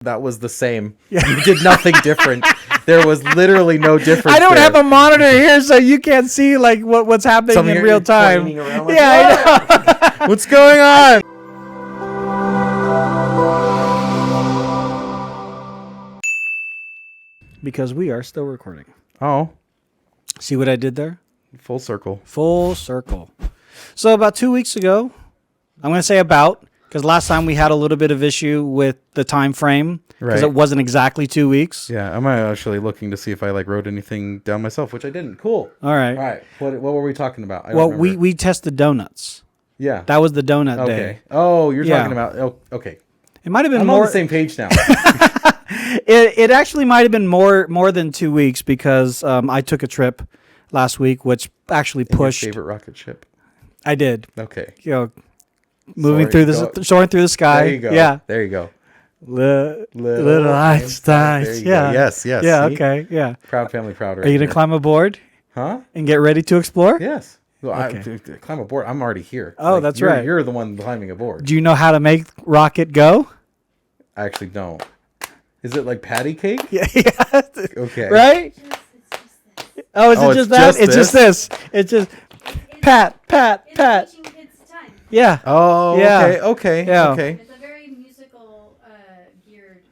That was the same. Yeah. You did nothing different. There was literally no difference. I don't have a monitor here, so you can't see like what's happening in real time. Like, I know. What's going on? Because we are still recording. Oh. See what I did there? Full circle. Full circle. So about 2 weeks ago, I'm going to say about, because last time we had a little bit of issue with the time frame, because it wasn't exactly 2 weeks. Yeah, I'm actually looking to see if I wrote anything down myself, which I didn't. Cool. All right. What were we talking about? Well, we tested donuts. Yeah. That was the donut day. Okay. Oh, you're talking about... Oh, okay. It might have been I'm more... on the same page now. It actually might have been more than 2 weeks because I took a trip last week, which actually pushed... Your favorite rocket ship? I did. Okay. Soaring through the sky. There you go. Yeah. There you go. Little Einstein. Yeah. Yes. Yeah. See? Okay. Yeah. Proud family, proud. Are you gonna climb aboard? Huh? And get ready to explore? Yes. Well, okay. I climb aboard. I'm already here. Oh, that's right. You're the one climbing aboard. Do you know how to make rocket go? I actually don't. Is it like patty cake? Yeah. Okay. Right? Oh, is it just that? It's just this. It's just pat. Yeah. Oh, yeah. Okay. Yeah. Okay. It's a very musical geared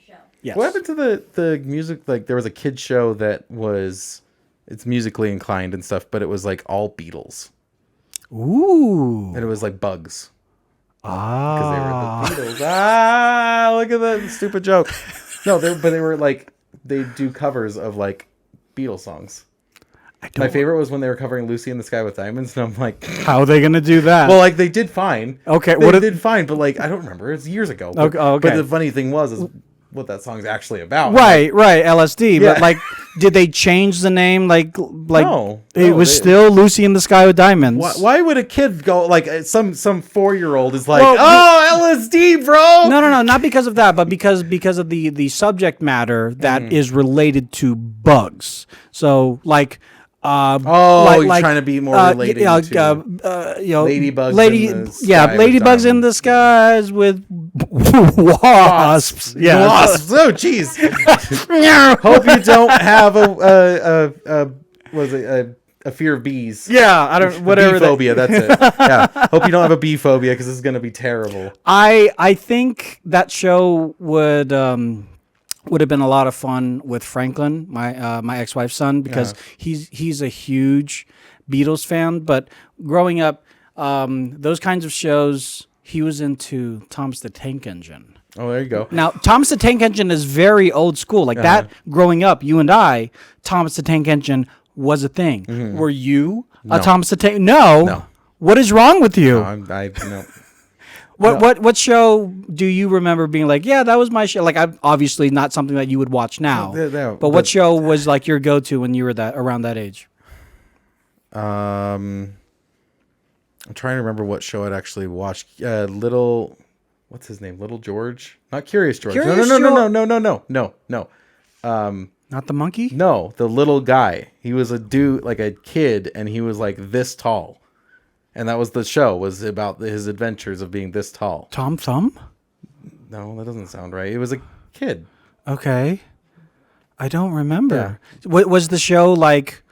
show. Yes. What happened to the music? Like there was a kid show that it's musically inclined and stuff, but it was like all Beatles. Ooh. And it was like Bugs. Ah. Because they were the Beatles. Look at that stupid joke. No, they were like, they do covers of like Beatles songs. My favorite was when they were covering Lucy in the Sky with Diamonds, and I'm like, how are they going to do that? Well, like they did fine. Okay. They did fine, but like, I don't remember. It's years ago. But, okay. But the funny thing is what that song's actually about. Right. LSD. Yeah. But like, did they change the name? Like no, it was still Lucy in the Sky with Diamonds. Why would a kid go like some 4-year-old is like, LSD, bro? No, not because of that, but because of the subject matter that is related to bugs. So like. You're trying to be more related to ladybugs. Ladybugs in the skies with wasps. Yeah, wasps. Oh, jeez. Hope you don't have a fear of bees. Yeah, I don't. Whatever. Bee phobia. That's it. Yeah. Hope you don't have a bee phobia because this is gonna be terrible. I think that show would have been a lot of fun with Franklin, my ex-wife's son, because he's a huge Beatles fan. But growing up, those kinds of shows, he was into Thomas the Tank Engine. Oh, there you go. Now, Thomas the Tank Engine is very old school. Like that, growing up, you and I, Thomas the Tank Engine was a thing. Mm-hmm. Were you a Thomas the Tank? No. What is wrong with you? No. What show do you remember being like, yeah, that was my show? Like, I'm obviously not something that you would watch now. But what show was like your go-to when you were around that age? I'm trying to remember what show I'd actually watched. What's his name? Little George? Not Curious George. No. Not the monkey? No, the little guy. He was a dude, like a kid, and he was like this tall. And that was the show, was about his adventures of being this tall. Tom Thumb? No, that doesn't sound right. It was a kid. Okay. I don't remember. Yeah. Was the show like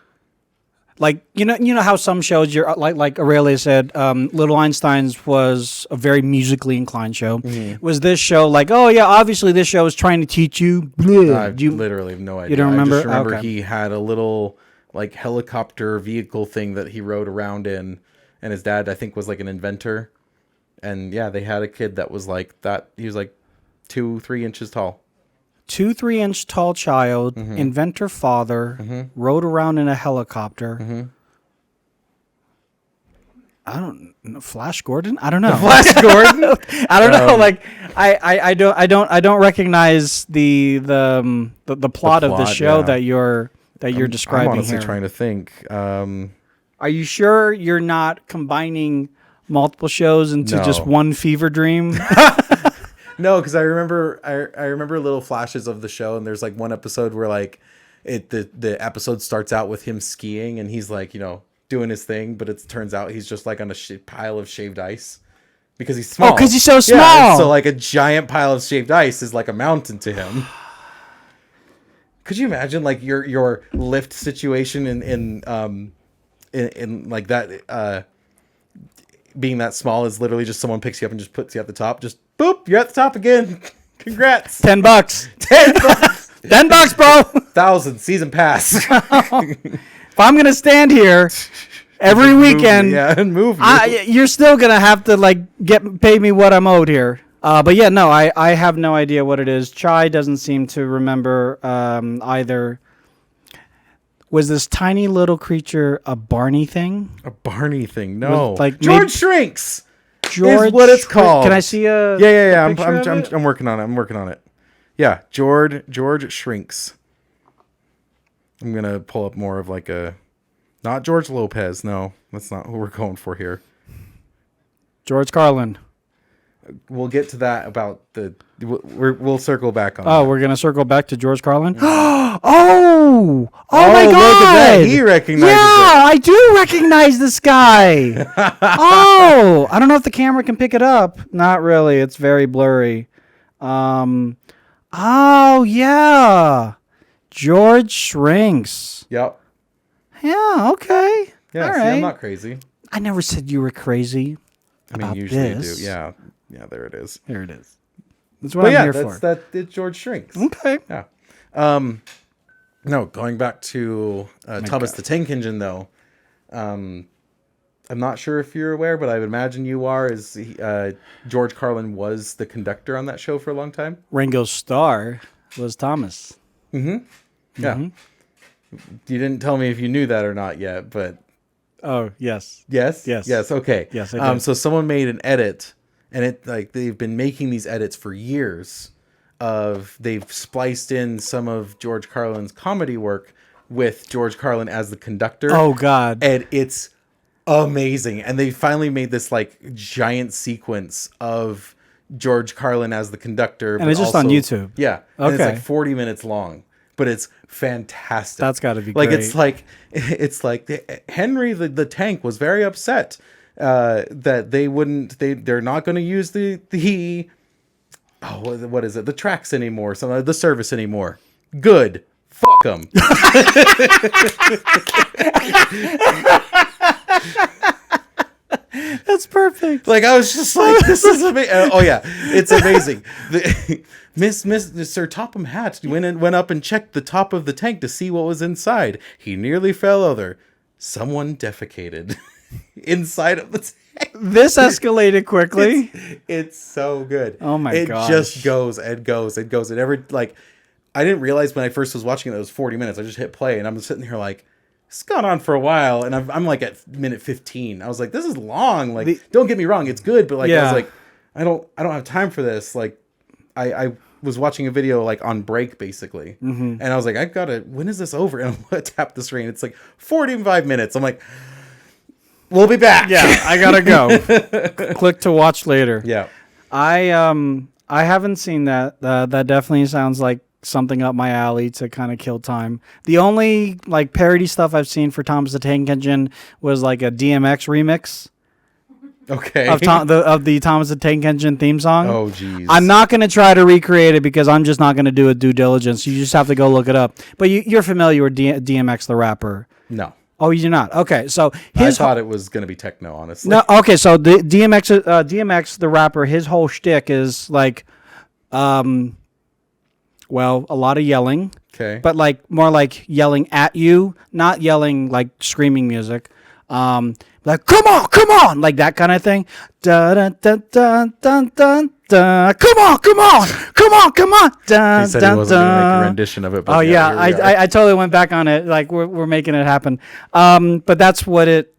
you know how some shows you're like Aurelia said, Little Einsteins was a very musically inclined show. Mm-hmm. Was this show like, oh yeah, obviously this show is trying to teach you? I literally have no idea. You don't remember? I just remember he had a little like helicopter vehicle thing that he rode around in. And his dad, I think, was like an inventor. And yeah, they had a kid that was like that. He was like 2-3 inches tall. 2-3 inch tall child, inventor father, rode around in a helicopter. Mm-hmm. I don't know. Flash Gordon? I don't know. Flash Gordon? I don't know. Like I don't recognize the plot of the show that you're describing. I'm honestly here. trying to think. Are you sure you're not combining multiple shows into just one fever dream? No, because I remember little flashes of the show, and there's like one episode where like the episode starts out with him skiing, and he's like doing his thing, but it turns out he's just like on a pile of shaved ice, because he's small. Oh, because he's so Yeah, small. so like a giant pile of shaved ice is like a mountain to him. Could you imagine like your lift situation in like that being that small is literally just someone picks you up and just puts you at the top, just boop, you're at the top again. Congrats. $10. $10. $10, bro. 1,000 season pass. If I'm gonna stand here every weekend, and move. you're still gonna have to like pay me what I'm owed here. But yeah, no, I have no idea what it is. Chai doesn't seem to remember either. Was this tiny little creature a Barney thing? A Barney thing? No, Like George Shrinks. George, is what it's called. Can I see a? Yeah. picture of it? I'm working on it. Yeah, George Shrinks. I'm gonna pull up more of like a, not George Lopez. No, that's not who we're going for here. George Carlin. We'll get to that about the. We'll circle back on. Oh, that. we're gonna circle back to George Carlin. Oh my God! Look at that. He recognizes Yeah, it. I do recognize this guy. Oh, I don't know if the camera can pick it up. Not really. It's very blurry. Oh yeah, George Shrinks. Yep. Yeah. Okay. Yeah. All See, right. I'm not crazy. I never said you were crazy. I mean, about usually this. you do. Yeah. Yeah. There it is. Here it is. That's what But I'm yeah, here that's for. that. It's George Shrinks. Okay. Yeah. No, going back to Thomas the Tank Engine, though. I'm not sure if you're aware, but I would imagine you are. George Carlin was the conductor on that show for a long time? Ringo Starr was Thomas. Yeah. You didn't tell me if you knew that or not yet, but... Oh, yes. Yes? Yes. Yes, okay. Yes, I did. So someone made an edit, and they've been making these edits for years. They've spliced in some of George Carlin's comedy work with George Carlin as the conductor. Oh, God. And it's amazing. And they finally made this like giant sequence of George Carlin as the conductor. And it's just on YouTube. Yeah. And it's Okay. like 40 minutes long, but it's fantastic. That's got to be like great. it's like Henry the tank was very upset that they're not going to use the what is it, the tracks anymore, the service anymore. Good. Fuck them. That's perfect. Like, I was just like, this is amazing. Oh yeah, it's amazing. Miss Sir Topham Hatt went up and checked the top of the tank to see what was inside. He nearly fell over. Someone defecated inside of the tank. This escalated quickly. It's so good. Oh my gosh. It just goes and goes and goes. And I didn't realize when I first was watching it was 40 minutes. I just hit play and I'm sitting here like, it's gone on for a while. And I'm like at minute 15. I was like, this is long. Like, don't get me wrong, it's good, but like, I was like, I don't have time for this. Like, I was watching a video like on break basically. Mm-hmm. And I was like, when is this over? And I'm gonna tap the screen. It's like 45 minutes. I'm like, we'll be back. Yeah, I gotta go. Click to watch later. Yeah. I haven't seen that. That definitely sounds like something up my alley to kind of kill time. The only like parody stuff I've seen for Thomas the Tank Engine was like a DMX remix Okay. of the Thomas the Tank Engine theme song. Oh, geez. I'm not going to try to recreate it because I'm just not going to do a due diligence. You just have to go look it up. But you're familiar with DMX the rapper? No. Oh, you're not? Okay, so I thought it was going to be techno, honestly. No, okay, so the DMX the rapper, his whole shtick is like, well, a lot of yelling. Okay. But like more like yelling at you, not yelling like screaming music. Like come on, like that kind of thing. Da da da da da da da. Come on. Da, He said da, he wasn't going to make da. a rendition of it. But Oh yeah, here we are. I totally went back on it. Like we're making it happen. But that's what it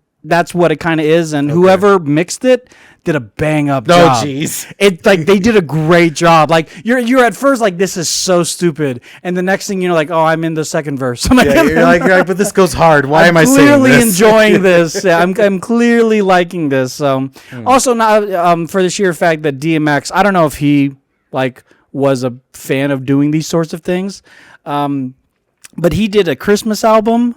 kind of is. And whoever mixed it did a bang up job. Oh jeez. It like they did a great job. Like you're at first like this is so stupid, and the next thing you know like oh I'm in the second verse. I'm like, Yeah, you're like, right, but this goes hard. Why am I saying clearly this? enjoying this. Yeah, I'm clearly liking this. So also not for the sheer fact that DMX, I don't know if he like was a fan of doing these sorts of things, but he did a Christmas album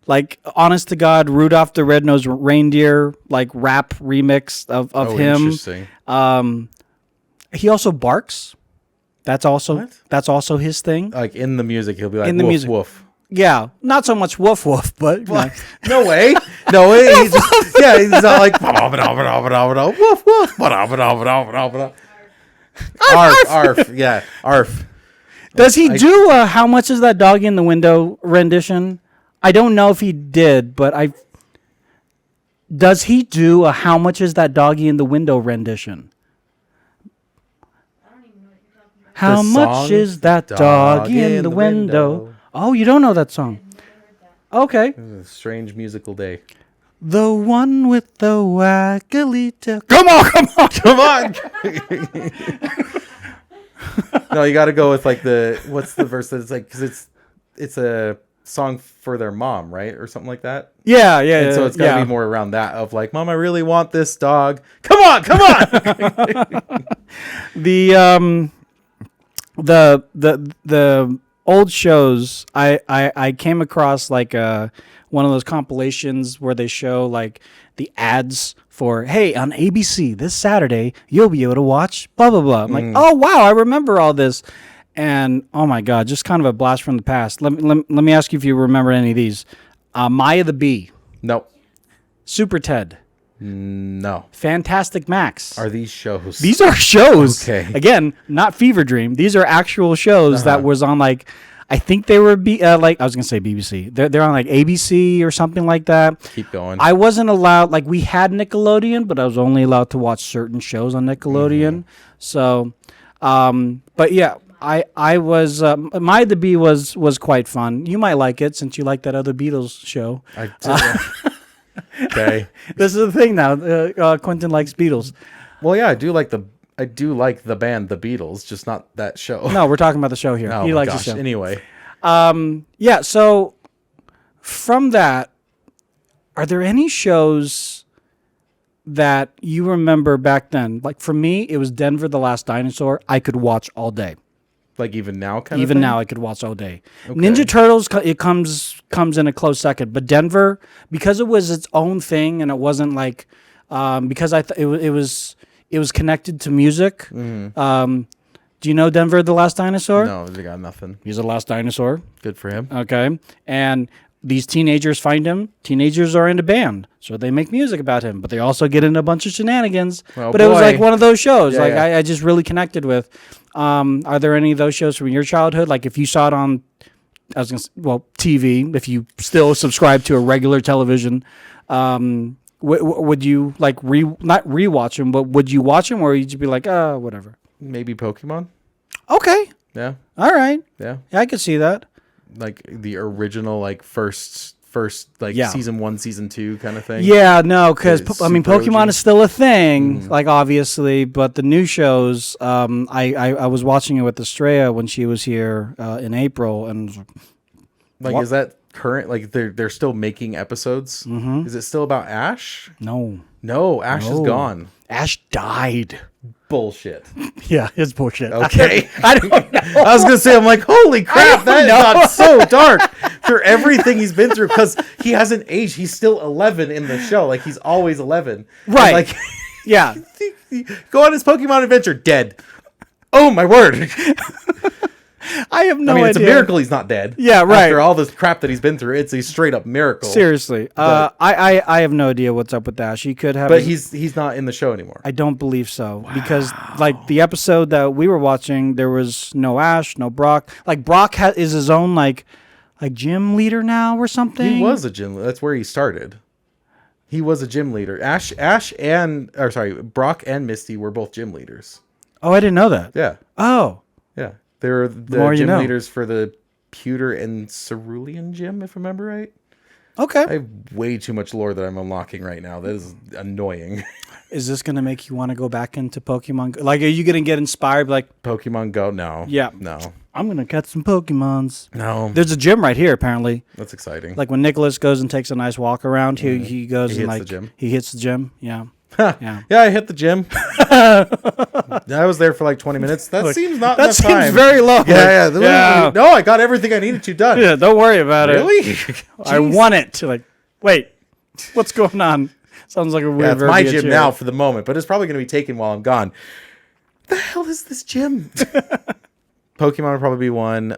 like honest to God, Rudolph the Red-Nosed Reindeer, like rap remix of him. Interesting. He also barks. That's also What? his thing. Like in the music, he'll be like, In the woof, music. woof. Yeah, not so much woof woof, but you know. No way. No way. He's just, yeah, he's not like, woof, woof. Arf. Yeah, arf. Does he do How Much Is That Doggy in the Window rendition? I don't know if he did, but does he do a How Much Is That Doggy in the Window rendition? I don't even know what you're talking about. How The much song is that doggy in the window? Oh, you don't know that song. Okay. It was a strange musical day. The one with the waggly tail. Come on. Come on. No, you got to go with like what's the verse that's like, because it's a song for their mom, right? Or something like that. Yeah. And so it's got to be more around that of like, Mom, I really want this dog. Come on. The old shows, I came across like one of those compilations where they show like the ads for, hey, on ABC this Saturday you'll be able to watch blah blah blah. I'm like, oh wow, I remember all this, and oh my god, just kind of a blast from the past. Let me ask you if you remember any of these. Maya the Bee, Nope. Super Ted, No. Fantastic Max. Are these shows? These are shows. Okay. Again, not Fever Dream. These are actual shows that was on like, I think they were like I was gonna say BBC. They're on like ABC or something like that. Keep going. I wasn't allowed. Like we had Nickelodeon, but I was only allowed to watch certain shows on Nickelodeon. So, but yeah, I was My the Bee was quite fun. You might like it since you like that other Beatles show. I did. Okay. This is the thing now. Quinnton likes Beatles. Well, yeah, I do like the band The Beatles, just not that show. No, we're talking about the show here. Oh He my likes gosh. the show. Anyway, Yeah, so from that, are there any shows that you remember back then? Like for me, it was Denver the Last Dinosaur. I could watch all day. like even now, kind of. Even thing? now, I could watch all day. Ninja Turtles, it comes in a close second. But Denver, because it was its own thing, and it wasn't like because it was connected to music. Do you know Denver the Last Dinosaur? No, they got nothing. He's the last dinosaur. Good for him. Okay. And these teenagers find him. Teenagers are in a band, so they make music about him, but they also get into a bunch of shenanigans. Oh, but it was boy. like one of those shows. Yeah, like yeah. I just really connected with. Are there any of those shows from your childhood? Like if you saw it on, TV, if you still subscribe to a regular television, would you like not rewatch them, but would you watch them, or would you be like, whatever? Maybe Pokemon. Okay. Yeah. All right. Yeah. Yeah, I could see that. Like the original, like first like season 1, season 2 kind of thing. Yeah, no, because It's I mean, super Pokemon OG. is still a thing, like obviously, but the new shows. I was watching it with Estrella when she was here in April, and Like, What? is that current? Like, they're still making episodes. Is it still about Ash? no, No, Ash is gone. Ash died. Bullshit. Yeah, it's bullshit. Okay. I don't know. I was gonna say, I'm like, holy crap, that got so dark for everything he's been through, because he hasn't aged. He's still 11 in the show. Like, he's always 11. And, Right. like, Yeah. go on his Pokemon adventure, dead. Oh my word. I have no I mean, idea. it's a miracle he's not dead. Yeah, right. After all this crap that he's been through, it's a straight up miracle. Seriously, But- I have no idea what's up with Ash. He could have, But he's not in the show anymore. I don't believe so, because like the episode that we were watching, there was no Ash, no Brock. Like Brock is his own like gym leader now or something. He was a gym. That's where he started. He was a gym leader. Brock and Misty were both gym leaders. Oh, I didn't know that. Yeah, Oh, yeah. They're the more you gym know. leaders for the Pewter and Cerulean gym, if I remember right. okay. I have way too much lore that I'm unlocking right now. That is annoying. Is this gonna make you want to go back into Pokemon? Like, are you gonna get inspired? Like, Pokemon Go? No. Yeah. No. I'm gonna catch some Pokemons. No. There's a gym right here, apparently. That's exciting. Like when Nicholas goes and takes a nice walk around, he goes He and hits the like gym. he hits the gym. Yeah. Yeah. Yeah, I hit the gym. I was there for like 20 minutes. That seems not That enough seems time. very low. Yeah. No, I got everything I needed to done. Yeah, don't worry about it. Really? I Jeez. want it. Like, wait, what's going on? Sounds like a weird Yeah, it's my verbiage gym here. now for the moment, but it's probably going to be taken while I'm gone. The hell is this gym? Pokemon would probably be one.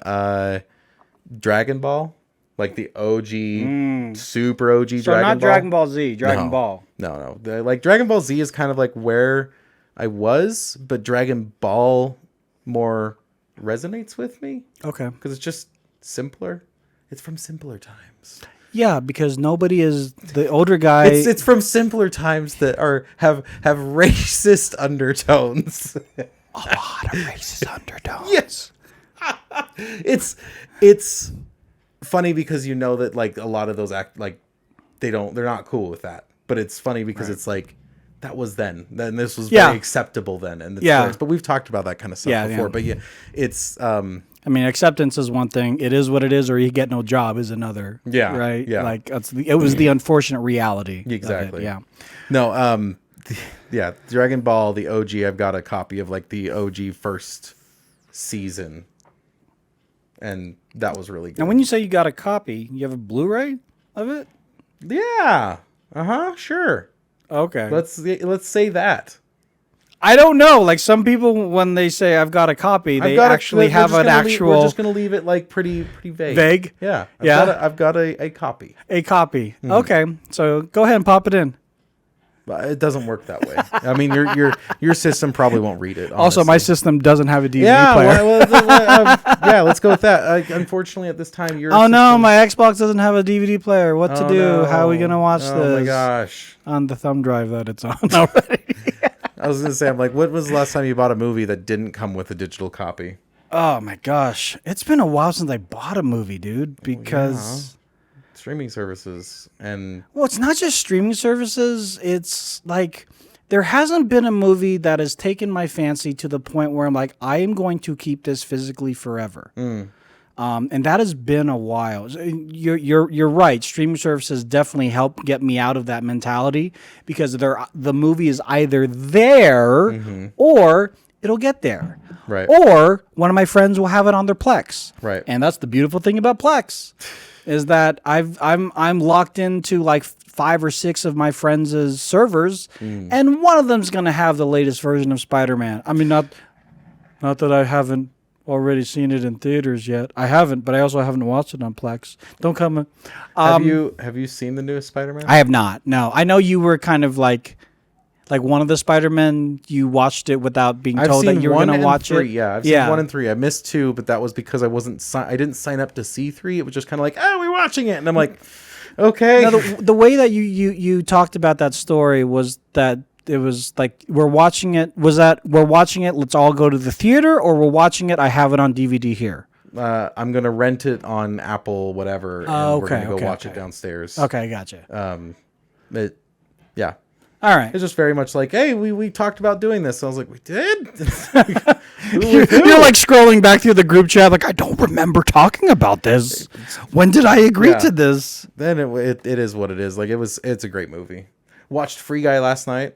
Dragon Ball, like the OG, super OG So Dragon Ball. not Dragon Ball Z, Dragon No. Ball. No. Like Dragon Ball Z is kind of like where I was, but Dragon Ball more resonates with me Okay. because it's just simpler. It's from simpler times. Yeah, because nobody is the older guy. It's from simpler times that have racist undertones. a lot of racist undertones. Yes. It's funny because you know that like a lot of those act like they're not cool with that. But it's funny because it's like that was then. Then this was very acceptable then. And but we've talked about that kind of stuff before. Yeah. But yeah, it's I mean, acceptance is one thing. It is what it is, or you get no job is another. Yeah, Right. yeah. Like it was the unfortunate reality. of it, Exactly. Yeah. no, yeah, Dragon Ball, the OG, I've got a copy of like the OG first season. And that was really good. And when you say you got a copy, you have a Blu-ray of it? Yeah. Sure. Okay. Let's say that. I don't know. Like some people, when they say I've got a copy, they actually have an actual. We're just gonna leave it like pretty vague. Vague? Yeah. Yeah. I've got a copy. A copy. Okay. So go ahead and pop it in. But it doesn't work that way. I mean, your system probably won't read it. Also, my honestly. system doesn't have a DVD Yeah. player. Yeah. Let's go with that. Unfortunately, at this time, your Oh no, system- my Xbox doesn't have a DVD player. What to Oh, do? no. How are we gonna watch this? Oh my gosh. On the thumb drive that it's on already. I was gonna say, I'm like, what was the last time you bought a movie that didn't come with a digital copy? Oh my gosh, it's been a while since I bought a movie, dude. Because Streaming services and well, it's not just streaming services. It's like there hasn't been a movie that has taken my fancy to the point where I'm like, I am going to keep this physically forever. And that has been a while. You're right. Streaming services definitely help get me out of that mentality because the movie is either there or it'll get there. Right. Or one of my friends will have it on their Plex. Right. And that's the beautiful thing about Plex is that I'm locked into like 5 or 6 of my friends' servers, and one of them's gonna have the latest version of Spider-Man. I mean, not that I haven't already seen it in theaters yet. I haven't, but I also haven't watched it on Plex. Don't come. have you seen the newest Spider-Man? I have not. No, I know you were kind of like one of the Spider-Men. You watched it without being told that you were going to watch it. Yeah, I've seen 1 and 3. I missed 2, but that was because I didn't sign up to see 3. It was just kind of like, oh, we're watching it, and I'm like, okay. No, the way that you talked about that story was that it was like we're watching it. Was that we're watching it? Let's all go to the theater, or we're watching it. I have it on DVD here. I'm gonna rent it on Apple, whatever, and we're gonna go watch it downstairs. Okay, gotcha. Yeah. All right. It's just very much like, hey, we talked about doing this. So I was like, we did? You're like scrolling back through the group chat, like I don't remember talking about this. When did I agree to this? Then it is what it is. Like it's a great movie. Watched Free Guy last night.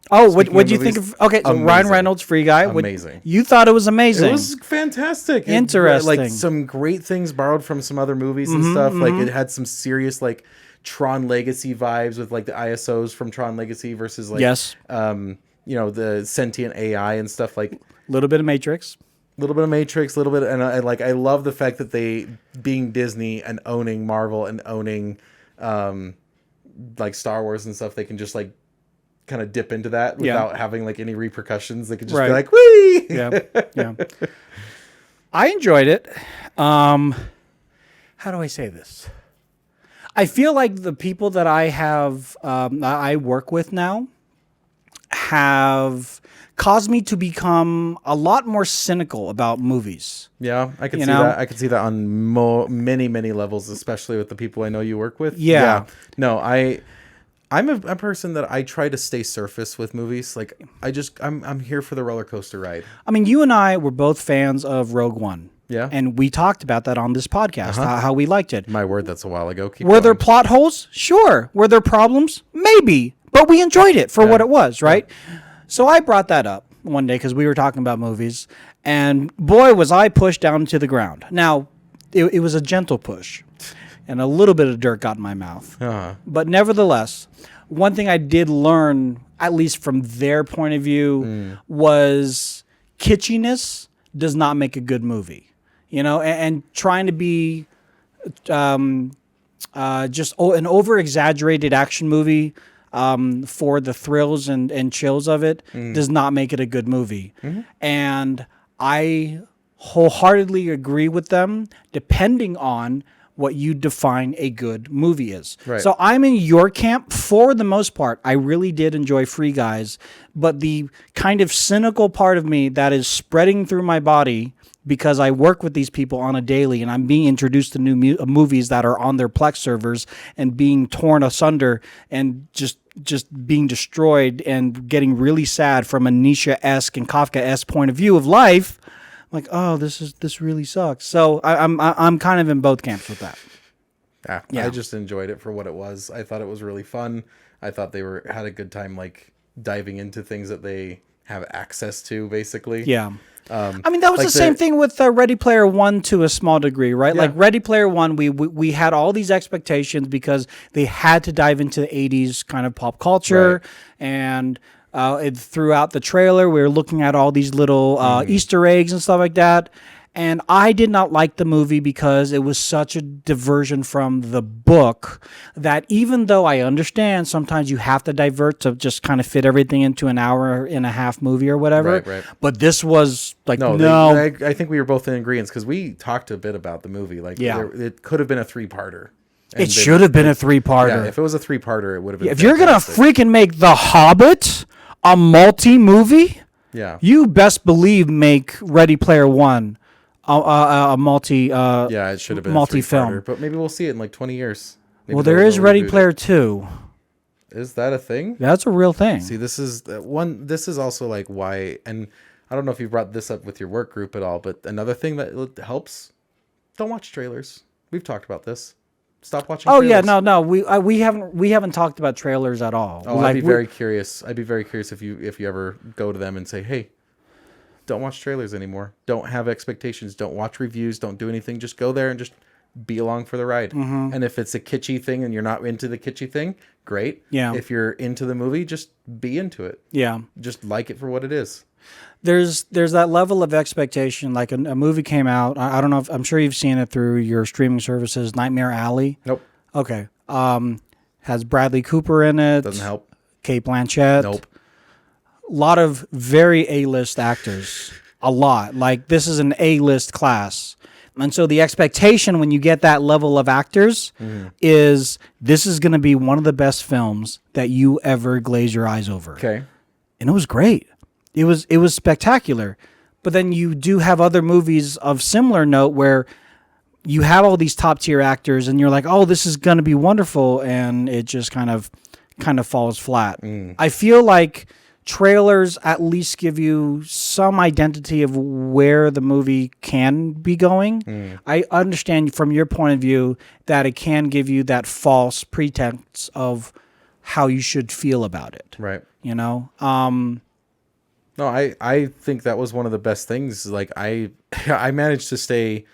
Oh, Speaking what of do you think movies, of? Okay, so Ryan amazing. Reynolds, Free Guy. Amazing. You thought it was amazing. It was fantastic. Interesting. Like some great things borrowed from some other movies and stuff. Like it had some serious like Tron Legacy vibes with like the ISOs from Tron Legacy versus like the sentient AI and stuff like. A little bit of Matrix. A little bit of Matrix, a little bit, and I love the fact that they, being Disney and owning Marvel and owning, like Star Wars and stuff, they can just like kind of dip into that without having like any repercussions. They could just be like, "Wee!" Yeah. I enjoyed it. How do I say this? I feel like the people that I have, I work with now, have caused me to become a lot more cynical about movies. Yeah, I can see that. I can see that on many levels, especially with the people I know you work with. Yeah. No, I'm a person that I try to stay surface with movies. Like I'm here for the roller coaster ride. I mean, you and I were both fans of Rogue One. Yeah. And we talked about that on this podcast, how we liked it. My word, that's a while ago. Were there plot holes? Sure. Were there problems? Maybe. but we enjoyed it for what it was, right? So I brought that up one day because we were talking about movies, and boy, was I pushed down to the ground. Now, it was a gentle push, and a little bit of dirt got in my mouth. But nevertheless, one thing I did learn, at least from their point of view, was kitschiness does not make a good movie. You know, and trying to be just an over-exaggerated action movie for the thrills and chills of it does not make it a good movie. And I wholeheartedly agree with them, depending on what you define a good movie is. Right. So I'm in your camp for the most part. I really did enjoy Free Guys, but the kind of cynical part of me that is spreading through my body because I work with these people on a daily and I'm being introduced to new movies that are on their Plex servers and being torn asunder and just being destroyed and getting really sad from a Nietzsche-esque and Kafka-esque point of view of life. I'm like, oh, this really sucks. So I'm kind of in both camps with that. I just enjoyed it for what it was. I thought it was really fun. I thought they had a good time, like diving into things that they have access to, basically. Yeah. I mean, that was like the same thing with Ready Player One to a small degree, right? Yeah. Like Ready Player One, we had all these expectations because they had to dive into the 80s kind of pop culture. Right. And throughout the trailer, we were looking at all these little Easter eggs and stuff like that. And I did not like the movie because it was such a diversion from the book that even though I understand sometimes you have to divert to just kind of fit everything into an hour and a half movie or whatever. Right. But this was like, no. I think we were both in agreement because we talked a bit about the movie. Like, it could have been a 3-parter. It should have been a 3-parter. Yeah, if it was a 3-parter, it would have been if you're going to freaking make The Hobbit a multi-movie, you best believe make Ready Player One a multi it should have been multi-film, but maybe we'll see it in like 20 years. Maybe well, there is Ready Player 2. Is that a thing? That's a real thing. See, this is one. This is also like why, and I don't know if you brought this up with your work group at all, but another thing that helps: don't watch trailers. We've talked about this. Stop watching. Oh trailers. yeah, no, we haven't talked about trailers at all. Oh, I'd be very curious. I'd be very curious if you ever go to them and say, hey, don't watch trailers anymore. Don't have expectations. Don't watch reviews. Don't do anything. Just go there and just be along for the ride. And if it's a kitschy thing and you're not into the kitschy thing, great. Yeah. If you're into the movie, just be into it. Yeah. Just like it for what it is. There's that level of expectation. Like a movie came out. I don't know if I'm sure you've seen it through your streaming services. Nightmare Alley. Nope. Okay. Has Bradley Cooper in it. Doesn't help. Kate Blanchett. Nope. A lot of very A-list actors. A lot. Like, this is an A-list class. And so the expectation when you get that level of actors is this is going to be one of the best films that you ever glaze your eyes over. Okay. And it was great. It was spectacular. But then you do have other movies of similar note where you have all these top-tier actors and you're like, oh, this is going to be wonderful, and it just kind of falls flat. I feel like trailers at least give you some identity of where the movie can be going. I understand from your point of view that it can give you that false pretense of how you should feel about it. Right. You know? No, I think that was one of the best things. Like, I managed to stay,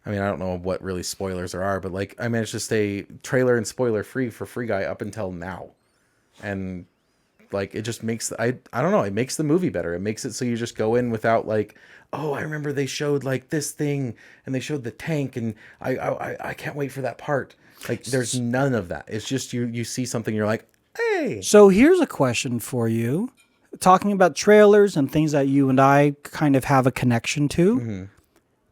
I mean, I don't know what really spoilers there are, but like I managed to stay trailer and spoiler free for Free Guy up until now. And like, it just makes, I don't know, it makes the movie better. It makes it so you just go in without like, oh, I remember they showed like this thing and they showed the tank and I can't wait for that part. Like, there's none of that. It's just you see something, you're like, hey. So here's a question for you. Talking about trailers and things that you and I kind of have a connection to.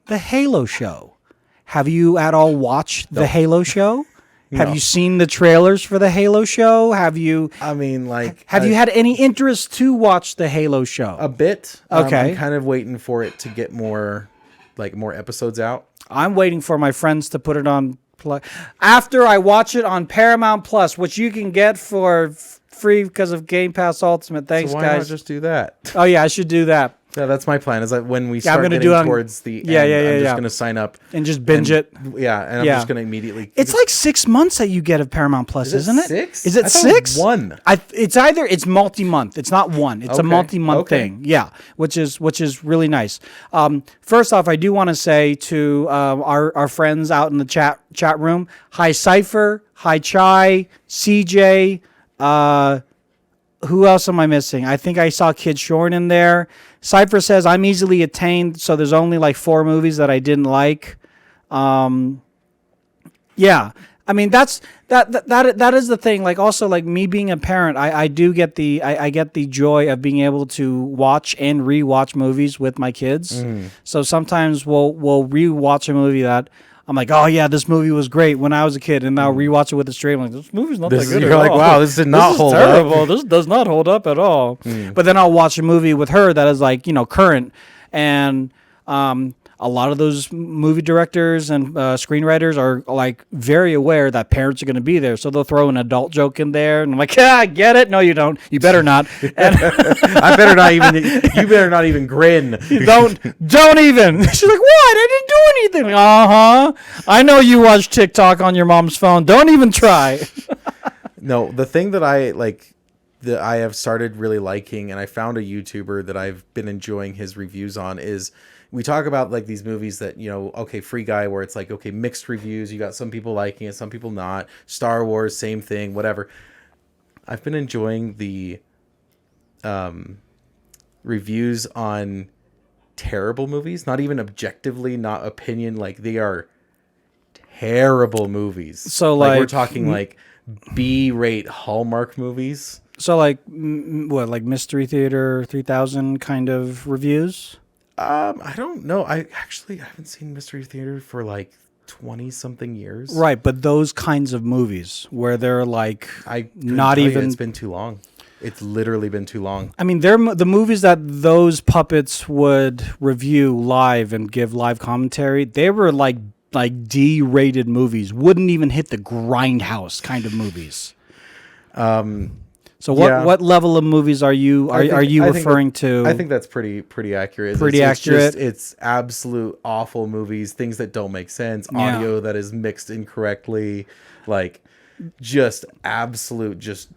The Halo show. Have you at all watched the Halo show? Have you seen the trailers for the Halo show? Have you? I mean, like, have you had any interest to watch the Halo show? A bit. Okay. I'm kind of waiting for it to get more episodes out. I'm waiting for my friends to put it on. After I watch it on Paramount Plus, which you can get for free because of Game Pass Ultimate. Thanks, so why guys. Not just do that? Oh yeah, I should do that. Yeah, that's my plan. Is that when we I'm start gonna getting do it on- towards the Yeah, end, yeah, I'm yeah. just gonna sign up and just binge and- it. Yeah, and I'm Yeah. just gonna immediately. It's like 6 months that you get of Paramount Plus, Is it isn't it? 6? Is it I thought it was 6? 1. It's multi-month. It's not one. It's a Okay, multi-month okay. thing. Yeah, which is really nice. First off, I do want to say to our friends out in the chat room, hi Cypher, hi Chai, CJ. Who else am I missing? I think I saw Kid Shorn in there. Cypher says I'm easily attained, so there's only like 4 movies that I didn't like. Yeah, I mean that is the thing. Like also like me being a parent, I do get I get the joy of being able to watch and rewatch movies with my kids. So sometimes we'll rewatch a movie that I'm like, oh yeah, this movie was great when I was a kid, and now rewatch it with the stream. I'm like, this movie's not that good. You're at like, all. wow, this did not hold terrible. up. This does not hold up at all. But then I'll watch a movie with her that is like, current, and a lot of those movie directors and screenwriters are like very aware that parents are going to be there, so they'll throw an adult joke in there, and I'm like, yeah, I get it. No, you don't. You better not. And I better not even. You better not even grin. don't even. She's like, what? I didn't do anything. I know you watch TikTok on your mom's phone. Don't even try. No, the thing that I like, that I have started really liking, and I found a YouTuber that I've been enjoying his reviews on, is we talk about like these movies that, okay, Free Guy, where it's like, okay, mixed reviews. You got some people liking it, some people not. Star Wars, same thing, whatever. I've been enjoying the reviews on terrible movies, not even objectively, not opinion, like they are terrible movies. So like like we're talking like B-rate Hallmark movies. So like what, like Mystery Theater 3000 kind of reviews? I don't know. I haven't seen Mystery Theater for like 20 something years. Right, but those kinds of movies where they're like not even. It's been too long. It's literally been too long. I mean, they're the movies that those puppets would review live and give live commentary. They were like D-rated movies. Wouldn't even hit the Grindhouse kind of movies. So what level of movies are you referring to? I think that's pretty accurate. Pretty accurate. It's absolute awful movies, things that don't make sense, audio that is mixed incorrectly, like just absolute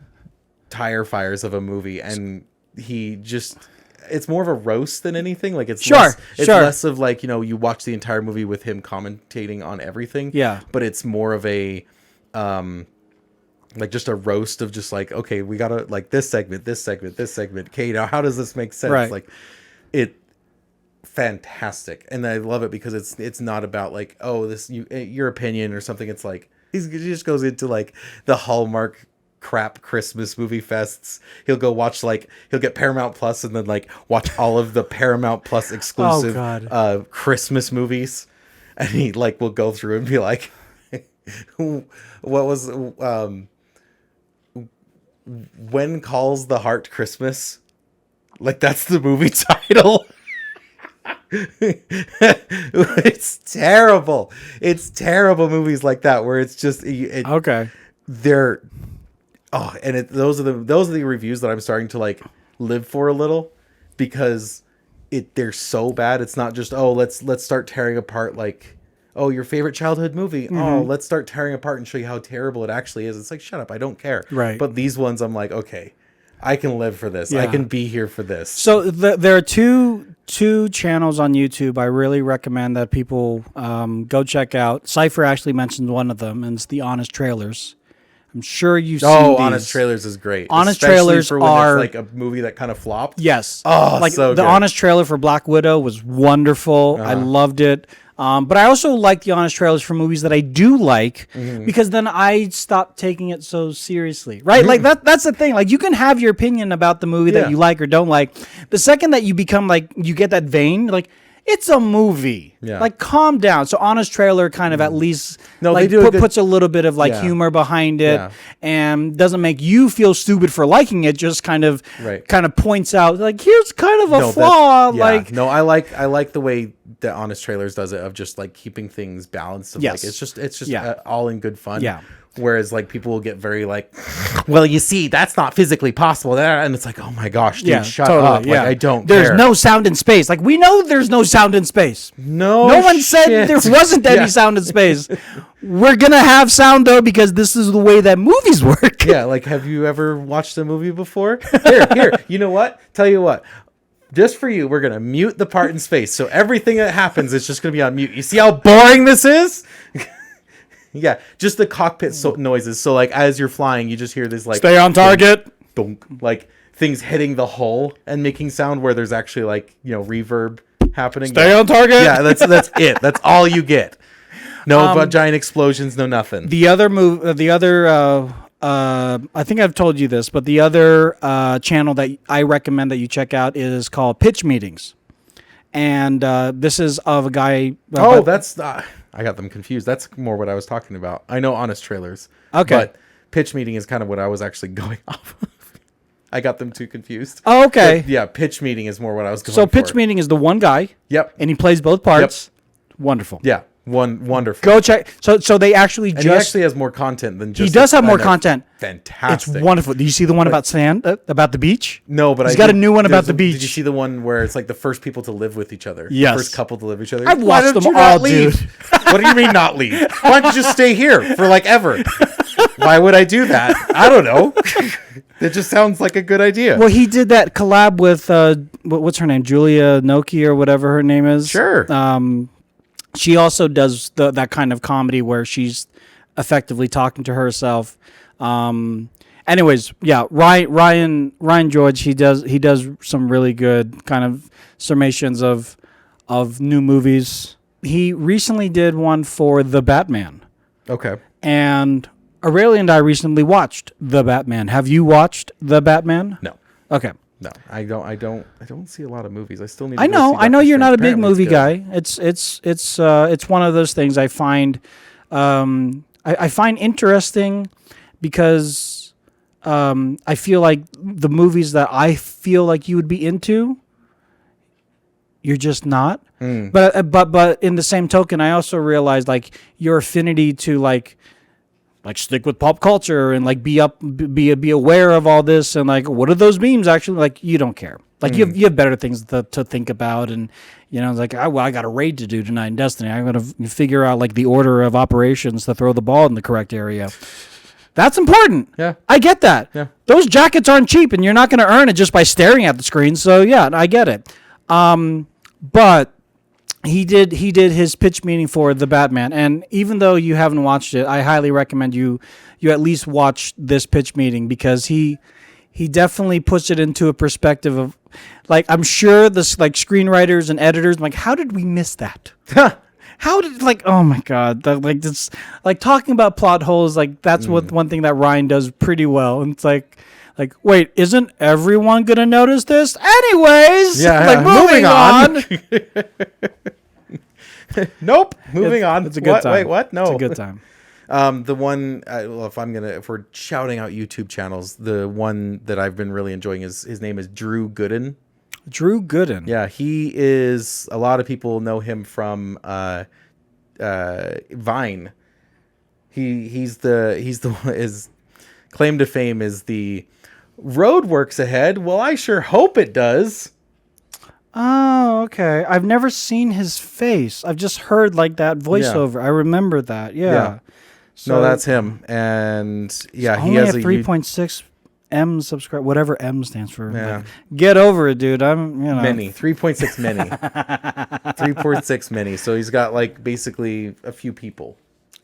tire fires of a movie. And it's more of a roast than anything. Like it's less of like, you watch the entire movie with him commentating on everything. Yeah. But it's more of a like just a roast of just like, okay, we gotta like this segment. Okay, now how does this make sense? Right. Like fantastic. And I love it because it's not about like, oh, your opinion or something. It's like he just goes into like the Hallmark crap Christmas movie fests. He'll go watch he'll get Paramount Plus and then like watch all of the Paramount Plus exclusive Christmas movies. And he like will go through and be like, what was When Calls the Heart Christmas? Like that's the movie title. It's terrible. It's terrible movies like that where it's just okay. They're those are the reviews that I'm starting to like live for a little, because they're so bad. It's not just let's start tearing apart like, oh, your favorite childhood movie. Mm-hmm. Oh, let's start tearing apart and show you how terrible it actually is. It's like, shut up, I don't care. Right. But these ones, I'm like, okay, I can live for this. Yeah. I can be here for this. So there are two channels on YouTube I really recommend that people go check out. Cypher actually mentioned one of them, and it's the Honest Trailers. I'm sure you've seen these. Honest Trailers is great. Honest Especially Trailers for when are it's like a movie that kind of flopped. Yes. Oh, like so the good. Honest trailer for Black Widow was wonderful. I loved it. But I also like the Honest Trailers for movies that I do like, because then I stop taking it so seriously, right? Like that's the thing. Like you can have your opinion about the movie that you like or don't like. The second that you become like, you get that vein, like it's a movie. Yeah. Like calm down. So Honest Trailer kind of at least puts a little bit of like humor behind it and doesn't make you feel stupid for liking it. Just kind of points out like, here's kind of a flaw. I like the way that Honest Trailers does it of just like keeping things balanced. Of Yes. like it's just Yeah. all in good fun. Yeah. Whereas like people will get very like, well, you see, that's not physically possible. And it's like, oh my gosh, dude, shut up. Like, I don't There's care. no sound in space. Like, we know there's no sound in space. No one said shit. there wasn't any Yeah. sound in space. We're going to have sound, though, because this is the way that movies work. Yeah, like, have you ever watched a movie before? Here, you know what? Tell you what. Just for you, we're going to mute the part in space. So everything that happens is just going to be on mute. You see how boring this is? Yeah, just the cockpit noises. So, like, as you're flying, you just hear this, like... Stay on target. Dunk, like, things hitting the hull and making sound where there's actually, like, reverb happening. Stay on target. Yeah, that's it. That's all you get. No giant explosions, no nothing. The other I think I've told you this, but the other channel that I recommend that you check out is called Pitch Meetings. And this is of a guy... that's... I got them confused. That's more what I was talking about. I know Honest Trailers. Okay. But Pitch Meeting is kind of what I was actually going off of. I got them too confused. Oh, okay. But yeah, Pitch Meeting is more what I was going So for. Pitch Meeting is the one guy. Yep. And he plays both parts. Wonderful. Yeah. Wonderful. Go check. So they actually And he actually has more content than just... He does have more content. Fantastic. It's wonderful. Do you see the one about sand, about the beach? No, but he's got a new one about the beach. Did you see the one where it's like the first people to live with each other? Yes. The first couple to live with each other? I've Why watched don't them you not all, leave? dude. What do you mean not leave? Why don't you just stay here for like ever? Why would I do that? I don't know. It just sounds like a good idea. Well, he did that collab with what's her name, Julia Noki or whatever her name is. Sure. She also does that kind of comedy where she's effectively talking to herself. Anyways, yeah, Ryan George, he does some really good kind of summations of new movies. He recently did one for The Batman. Okay. And Aurelia and I recently watched The Batman. Have you watched The Batman? No. Okay. No, I don't see a lot of movies. I still need to I go know. see I know Doctor you're not a Strange. big Apparently movie guy. It's one of those things I find I find interesting because I feel like the movies that I feel like you would be into, you're just not. But in the same token, I also realize like your affinity to like stick with pop culture and like be aware of all this and like what are those memes actually, like you don't care. Like you have better things to think about, and it's like I got a raid to do tonight in Destiny. I'm gonna figure out like the order of operations to throw the ball in the correct area. That's important. Yeah. I get that. Yeah. Those jackets aren't cheap, and you're not gonna earn it just by staring at the screen. So yeah, I get it. But he did his pitch meeting for The Batman, and even though you haven't watched it, I highly recommend you at least watch this pitch meeting because he definitely puts it into a perspective of like I'm sure this like screenwriters and editors like how did we miss that? How did oh my god, like this like talking about plot holes, like that's one thing that Ryan does pretty well, and it's like wait, isn't everyone gonna notice this anyways? Yeah, like moving on. Nope. Moving on. It's a good time. Wait, what? No. It's a good time. The one, well, if we're shouting out YouTube channels, the one that I've been really enjoying his name is Drew Gooden. Drew Gooden. Yeah, he is. A lot of people know him from Vine. His claim to fame is the road works ahead. Well, I sure hope it does. Oh, okay. I've never seen his face. I've just heard like that voiceover. I remember that. Yeah. So, no, that's him. And yeah, he only has a a 3.6 M subscribe, whatever M stands for. Yeah. Like, get over it, dude. I'm, Mini, 3.6 mini. 3.6 mini. So he's got like basically a few people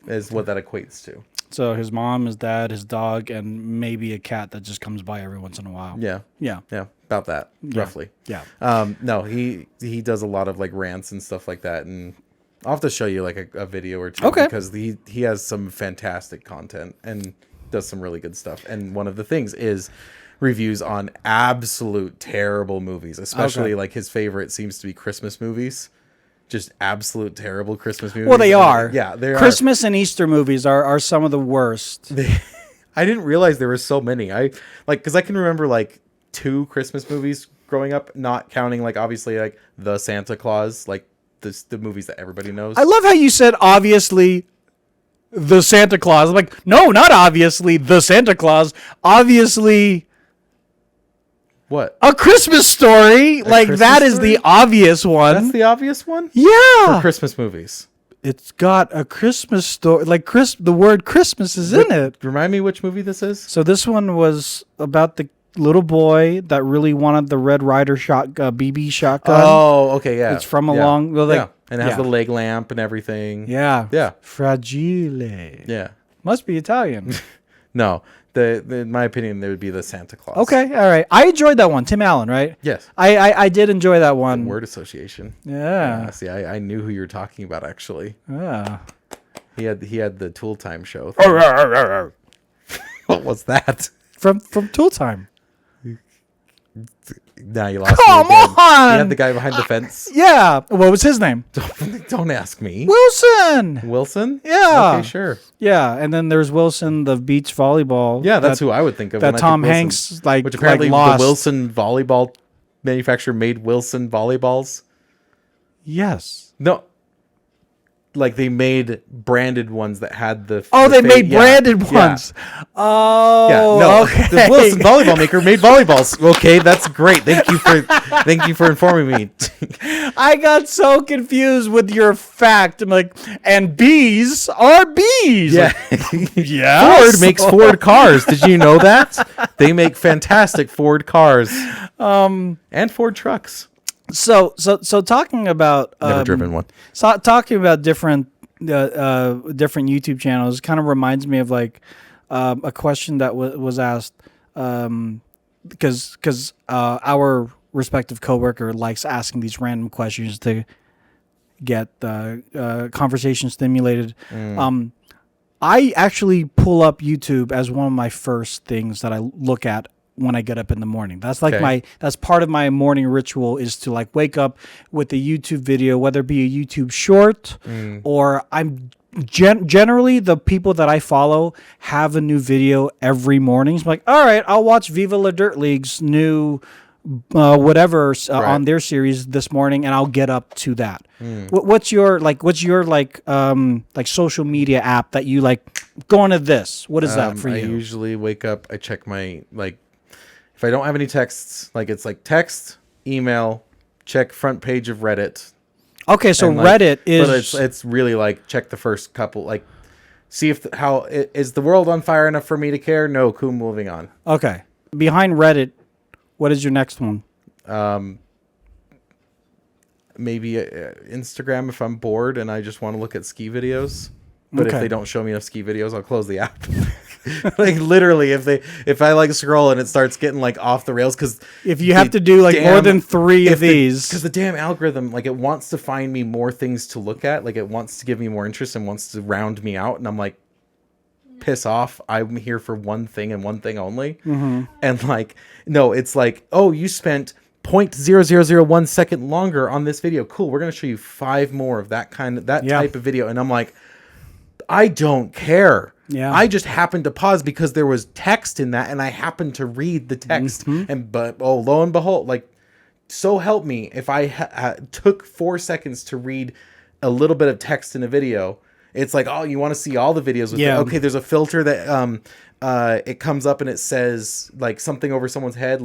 is what that equates to. So his mom, his dad, his dog, and maybe a cat that just comes by every once in a while. Yeah. Yeah. Yeah. About that, roughly. Yeah. No, he does a lot of like rants and stuff like that, and I'll have to show you like a video or two because he has some fantastic content and does some really good stuff. And one of the things is reviews on absolute terrible movies, especially like his favorite seems to be Christmas movies. Just absolute terrible Christmas movies. Well, they are. Yeah, they are. Christmas and Easter movies are some of the worst. I didn't realize there were so many. Because I can remember like 2 Christmas movies growing up, not counting like obviously like the Santa Claus, like the movies that everybody knows. I love how you said obviously the Santa Claus. I'm like, no, not obviously the Santa Claus. Obviously What? A Christmas Story. Like Christmas that is Story? the obvious one. That's the obvious one? Yeah. For Christmas movies. It's got a Christmas story. Like the word Christmas is in it. Remind me which movie this is? So this one was about the little boy that really wanted the Red Ryder BB shotgun. Oh, okay, yeah. It's from yeah. along. Well, like, yeah. And it has yeah. the leg lamp and everything. Yeah. Yeah. Fragile. Yeah. Must be Italian. No. In my opinion, there would be the Santa Claus. Okay, all right. I enjoyed that one. Tim Allen, right? Yes. I did enjoy that one. Word association. Yeah. See, I knew who you were talking about, actually. Yeah. He had the Tool Time show. What was that? From Tool Time. Now you lost Come me again. on! He had the guy behind the fence. Yeah. What was his name? Don't ask me. Wilson. Wilson? Yeah. Okay, sure. Yeah, and then there's Wilson, the beach volleyball. Yeah, that's who I would think of. That when I Tom think Wilson. Hanks Which apparently lost. the Wilson volleyball manufacturer made Wilson volleyballs. Yes. No. Like they made branded ones that had the. Oh, the they made branded yeah. ones. Oh, Yeah, no. okay. The Wilson volleyball maker made volleyballs. Okay, that's great. Thank you for informing me. I got so confused with your fact. I'm like, and bees are bees. Yeah. Like, yeah. Ford makes Ford cars. Did you know that? They make fantastic Ford cars. And Ford trucks. So talking about Never driven one. So talking about different YouTube channels kind of reminds me of like a question that was asked because our respective coworker likes asking these random questions to get the conversation stimulated. I actually pull up YouTube as one of my first things that I look at when I get up in the morning. That's like that's part of my morning ritual is to like wake up with a YouTube video, whether it be a YouTube short or I'm generally the people that I follow have a new video every morning. So I'm like, all right, I'll watch Viva La Dirt League's new whatever on their series this morning, and I'll get up to that. What's your social media app that you like going to this? What is that for you? I usually wake up, I check my if I don't have any texts, it's like text, email, check front page of Reddit. Okay, so Reddit is... But it's really check the first couple, see if is the world on fire enough for me to care? No, cool, moving on. Okay. Behind Reddit, what is your next one? Maybe Instagram if I'm bored and I just want to look at ski videos. But if they don't show me enough ski videos, I'll close the app. Literally, if I scroll and it starts getting off the rails, because if you have to do more than 3 of these, because the damn algorithm it wants to find me more things to look at, it wants to give me more interest and wants to round me out, and I'm like, piss off! I'm here for one thing and one thing only. And no, it's oh, you spent 0.0001 second longer on this video. Cool, we're gonna show you 5 more of that type of video, and I'm like, I don't care. Yeah. I just happened to pause because there was text in that, and I happened to read the text. But lo and behold, so help me, if I took 4 seconds to read a little bit of text in a video, it's oh, you want to see all the videos with okay, there's a filter that it comes up and it says something over someone's head,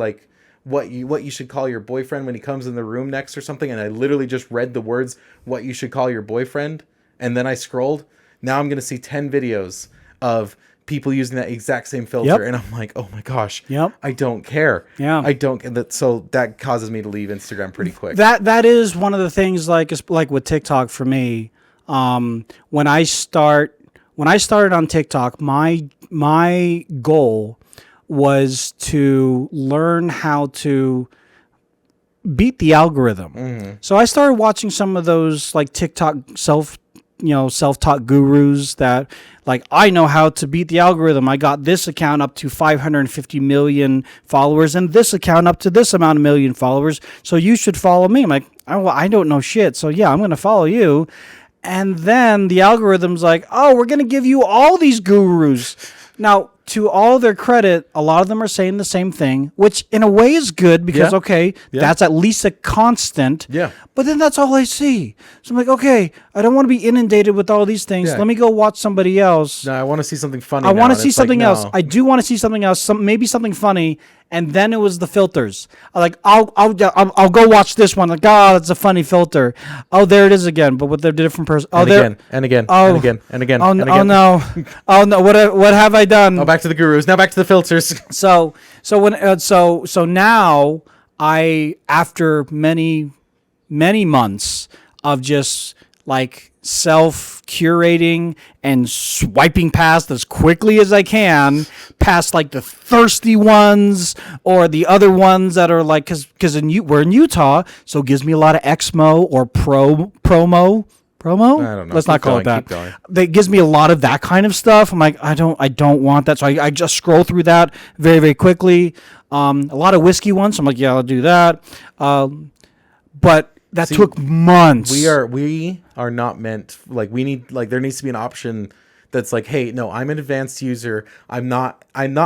what you should call your boyfriend when he comes in the room next or something, and I literally just read the words what you should call your boyfriend, and then I scrolled. Now I'm going to see 10 videos of people using that exact same filter. And I'm like, oh my gosh, I don't care. Yeah. I don't. So that causes me to leave Instagram pretty quick. That is one of the things like with TikTok for me. When I started on TikTok, my goal was to learn how to beat the algorithm. So I started watching some of those TikTok self-taught gurus that I know how to beat the algorithm. I got this account up to 550 million followers and this account up to this amount of million followers. So you should follow me. I'm like, I don't know shit. So yeah, I'm going to follow you. And then the algorithm's oh, we're going to give you all these gurus. Now, to all their credit, a lot of them are saying the same thing, which in a way is good because, that's at least a constant. Yeah. But then that's all I see. So I'm like, okay, I don't want to be inundated with all these things. Yeah. Let me go watch somebody else. No, I want to see something funny. I want to now. see something else. No. I do want to see something else. Maybe something funny. And then it was the filters. I'll go watch this one. Like, that's a funny filter. Oh, there it is again, but with a different person. Oh, and again, and again, and again, and again, oh, and again. Oh no, oh no. What have I done? Oh, back to the gurus. Now back to the filters. So now after many months of just like self-curating and swiping past as quickly as I can past like the thirsty ones or the other ones that are like because we're in Utah, so it gives me a lot of Exmo or promo. I don't know. Let's not call it that. Keep going. That gives me a lot of that kind of stuff. I'm like, I don't want that. So I just scroll through that very, very quickly. A lot of whiskey ones. So I'm like, yeah, I'll do that. But that took months. We are not meant, like, we need, like, there needs to be an option that's like, hey, no, I'm an advanced user. I'm not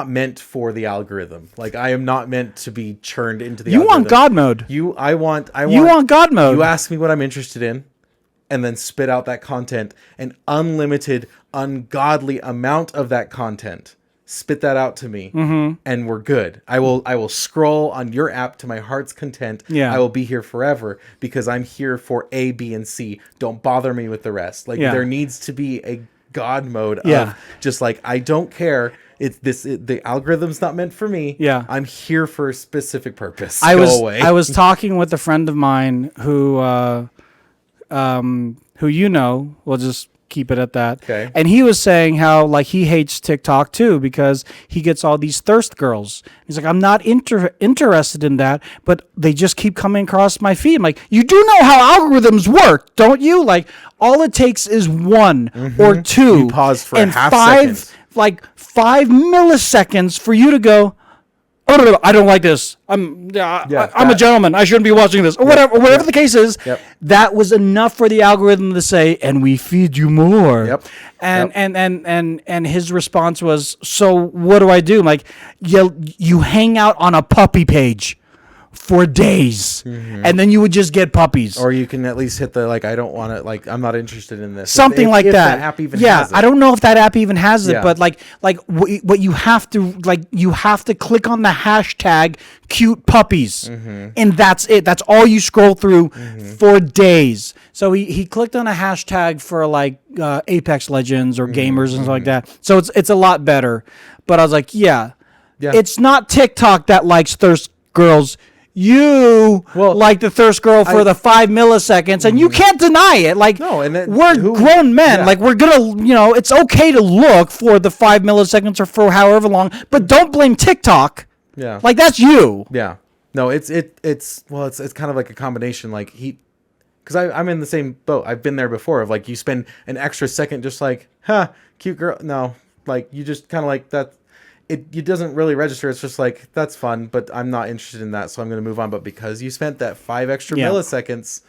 meant for the algorithm. Like, I am not meant to be churned into the algorithm. You want God mode. You want God mode. You ask me what I'm interested in and then spit out that content, an unlimited, ungodly amount of that content. Spit that out to me, and we're good. I will scroll on your app to my heart's content. Yeah. I will be here forever because I'm here for A, B, and C. Don't bother me with the rest. Like, there needs to be a God mode of just like, I don't care. The algorithm's not meant for me. Yeah. I'm here for a specific purpose. I away. was talking with a friend of mine who we'll just keep it at that. Okay. And he was saying how like he hates TikTok too because he gets all these thirst girls. He's like, I'm not interested in that, but they just keep coming across my feed. I'm like, you do know how algorithms work, don't you? Like, all it takes is one or two. You pause for and a half five, second. like 5 milliseconds for you to go, oh, no, I don't like this. I'm a gentleman. I shouldn't be watching this. Or whatever the case is. Yep. That was enough for the algorithm to say, and we feed you more. Yep. And his response was, so what do I do? I'm like, you hang out on a puppy page for days, and then you would just get puppies. Or you can at least hit the, like, I don't want to, like, I'm not interested in this. Something like if that. That app even has it. I don't know if that app even has it, Yeah. but what you have to click on the hashtag cute puppies, and that's it. That's all you scroll through for days. So he clicked on a hashtag for like Apex Legends or gamers and stuff like that. So it's a lot better. But I was like, it's not TikTok that likes thirst girls. You like the thirst girl for the 5 milliseconds, and you can't deny it. Like, No, and we're grown men. Yeah. Like, we're gonna, it's okay to look for the 5 milliseconds or for however long, but don't blame TikTok. Yeah. Like, that's you. Yeah. No, it's kind of like a combination. Like, because I'm in the same boat. I've been there before. Of like, you spend an extra second just like, cute girl. No, like, you just kind of like that. It doesn't really register. It's just like, that's fun, but I'm not interested in that, so I'm going to move on. But because you spent that 5 extra milliseconds,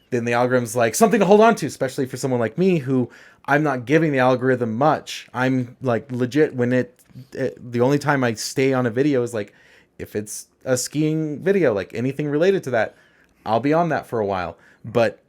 then the algorithm's like something to hold on to, especially for someone like me who I'm not giving the algorithm much. I'm like legit when the only time I stay on a video is like if it's a skiing video, like anything related to that, I'll be on that for a while. But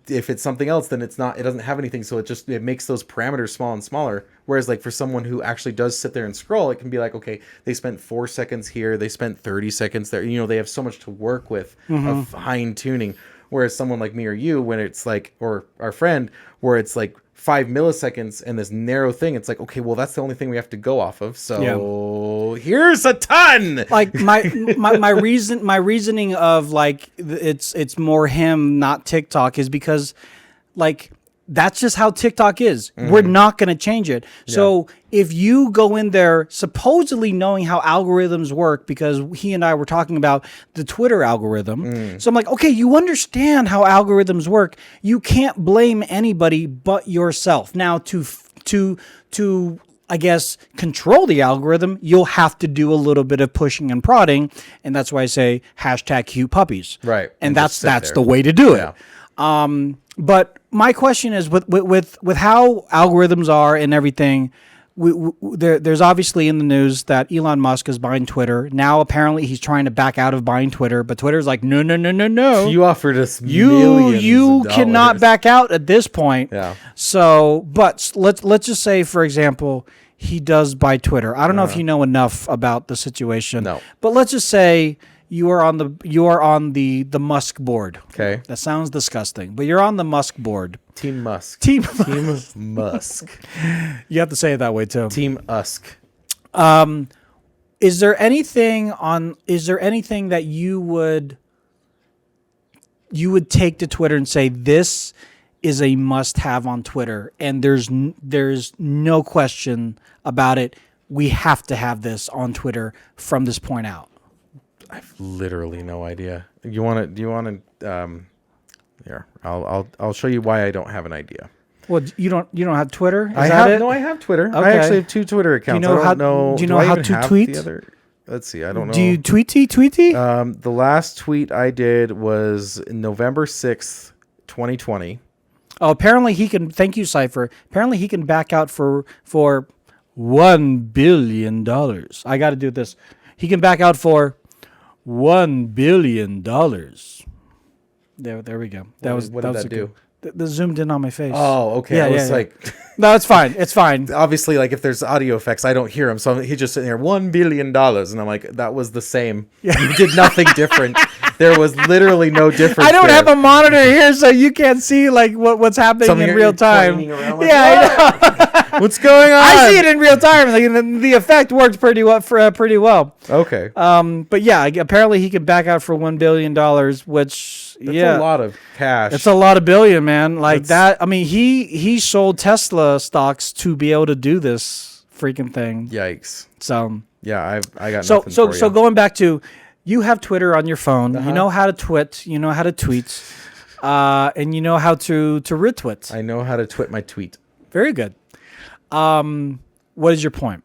if it's something else, then it doesn't have anything. So it makes those parameters small and smaller. Whereas like for someone who actually does sit there and scroll, it can be like, okay, they spent 4 seconds here. They spent 30 seconds there. They have so much to work with of fine tuning. Whereas someone like me or you, when it's like, or our friend, where it's like 5 milliseconds and this narrow thing, it's like, okay, well, that's the only thing we have to go off of. So here's a ton. Like my reasoning of like it's more him, not TikTok, is because like that's just how TikTok is. We're not going to change it. So if you go in there supposedly knowing how algorithms work, because he and I were talking about the Twitter algorithm. So I'm like, okay, you understand how algorithms work. You can't blame anybody but yourself. Now to I guess control the algorithm, you'll have to do a little bit of pushing and prodding, and that's why I say hashtag cute puppies. Right. And that's the way to do it. Yeah. But my question is with how algorithms are and everything, there's obviously in the news that Elon Musk is buying Twitter. Now apparently he's trying to back out of buying Twitter, but Twitter's like, no. You offered us You millions of cannot dollars. back out at this point. Yeah. So, but let's just say, for example, he does buy Twitter. I don't know if you know enough about the situation. No. But let's just say you are on the Musk board. Okay. That sounds disgusting, but you're on the Musk board. Team Musk. Team Musk. You have to say it that way too. Team Usk. Is there anything that you would take to Twitter and say this is a must-have on Twitter, and there's no question about it? We have to have this on Twitter from this point out. I've literally no idea. Do you want to? Here, I'll show you why I don't have an idea. Well, you don't have Twitter? Is I that have it? No, I have Twitter. Okay. I actually have 2 Twitter accounts. know I how- don't know. do you know I how even to have tweet? The other, let's see. I don't know. Do you tweety? The last tweet I did was November 6th, 2020. Oh, apparently he can. Thank you, Cypher. Apparently he can back out for $1 billion. I got to do this. He can back out for $1 billion. There we go. What did that do? The zoomed in on my face. Oh, okay. Yeah, I was yeah. like, No, it's fine. It's fine. obviously, like if there's audio effects, I don't hear him. So he's just sitting there, $1 billion. And I'm like, that was the same. You did nothing different. There was literally no difference. I don't there. have a monitor here, so you can't see like what's happening Something in you're real time. pointing around like, Yeah, I know. What's going on? I see it in real time. Like, and the effect works pretty well. Okay. But yeah, apparently he could back out for $1 billion, which That's yeah, a lot of cash. it's a lot of billion, man. Like that. I mean, he sold Tesla stocks to be able to do this freaking thing. Yikes. So Yeah, I got so nothing for you. going back to, you have Twitter on your phone. You know how to twit. You know how to tweet, and you know how to retweet. I know how to twit my tweet. Very good. What is your point?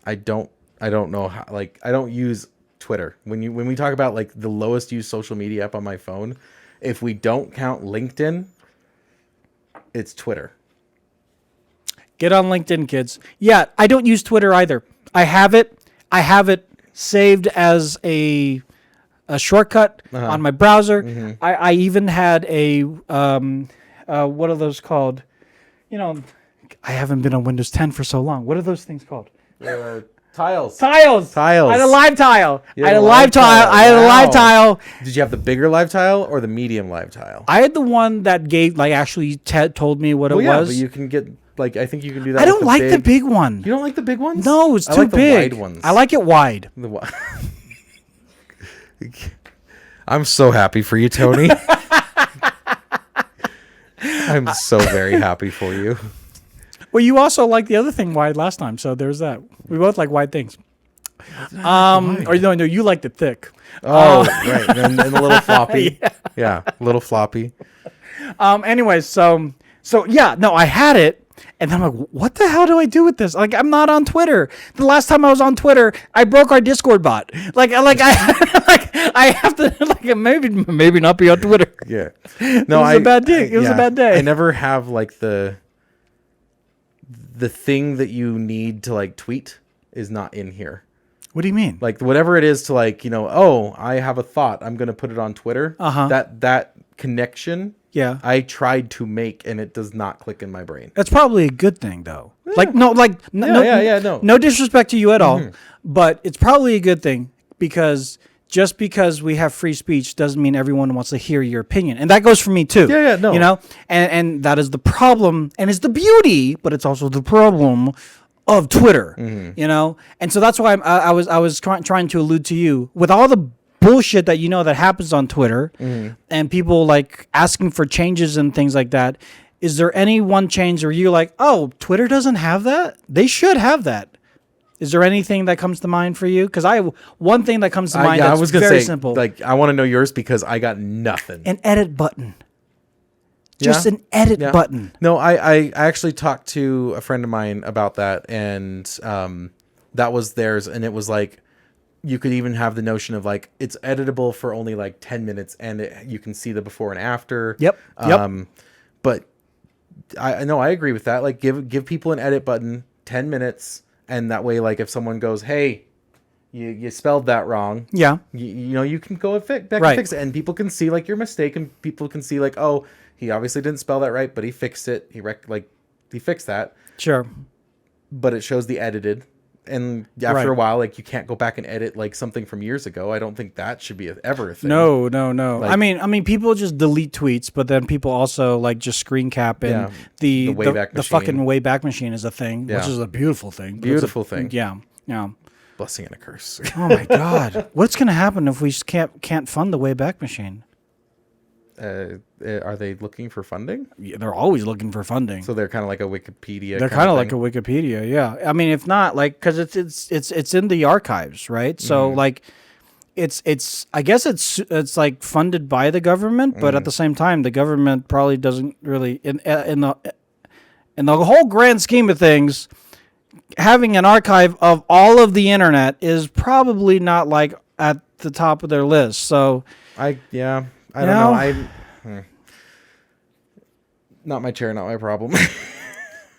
I don't know how, like, I don't use Twitter. When we talk about like the lowest used social media app on my phone, if we don't count LinkedIn, it's Twitter. Get on LinkedIn, kids. Yeah, I don't use Twitter either. I have it saved as a shortcut on my browser. I even had a what are those called? You know, I haven't been on Windows 10 for so long. What are those things called? Tiles. Tiles. Tiles. I had a live tile. You I had had a a live live tile. tile. I had a live Wow. tile. Did you have the bigger live tile or the medium live tile? I had the one that gave, like, actually told me what it Yeah, was. but you can get, like, I think you can do that. I with don't like the big one. You don't like the big ones? No, it's I too like the big. wide ones. I like it wide. The wi- I'm so happy for you, Tony. I'm so very happy for you. Well, you also liked the other thing wide last time, so there's that. We both like wide things. Or no, you liked it thick. Oh, right, and a little floppy. Yeah, a little floppy. Anyways, so yeah, no, I had it, and then I'm like, what the hell do I do with this? Like, I'm not on Twitter. The last time I was on Twitter, I broke our Discord bot. I have to maybe not be on Twitter. Yeah, No, it was a bad day. It was a bad day. I never have like the thing that you need to like tweet is not in here. What do you mean? Like whatever it is to like, you know, oh, I have a thought, I'm gonna put it on Twitter. That connection. Yeah. I tried to make and it does not click in my brain. That's probably a good thing, though. Like, no, no disrespect to you at all, but it's probably a good thing because just because we have free speech doesn't mean everyone wants to hear your opinion, and that goes for me too. Yeah, no. You know, and that is the problem, and it's the beauty, but it's also the problem of Twitter. You know, and so that's why I was trying to allude to you with all the bullshit that you know that happens on Twitter and people like asking for changes and things like that. Is there any one change where you're like, oh, Twitter doesn't have that? They should have that. Is there anything that comes to mind for you? Because one thing that comes to mind that's I was gonna very say, simple. like, I want to know yours because I got nothing. An edit button. Just an edit button. No, I actually talked to a friend of mine about that, and that was theirs, and it was like, you could even have the notion of like it's editable for only like 10 minutes and you can see the before and after. Yep. But I know I agree with that. Like give people an edit button, 10 minutes, and that way, like if someone goes, "Hey, you spelled that wrong," Yeah. you know, you can go and back Right. and fix it, and people can see like your mistake, and people can see like, oh, he obviously didn't spell that right, but he fixed it. He fixed that. Sure. But it shows the edited, and after Right. a while, like you can't go back and edit like something from years ago. I don't think that should be ever a thing. No. Like- I mean, people just delete tweets, but then people also like just screen cap, and Yeah. the The Wayback the fucking Machine. Wayback Machine is a thing, which Yeah. is a beautiful thing. But Beautiful it's a- thing. Yeah. Yeah. Blessing and a curse. Oh my God, what's gonna happen if we just can't fund the Wayback Machine? Are they looking for funding? Yeah, they're always looking for funding. So they're kind of like a Wikipedia. They're kind of like a Wikipedia, yeah. I mean, if not, like, because it's in the archives, right? So like, it's I guess it's like funded by the government, but at the same time, the government probably doesn't really in the whole grand scheme of things, having an archive of all of the internet is probably not like at the top of their list. So I don't You know. know? Not my chair, not my problem.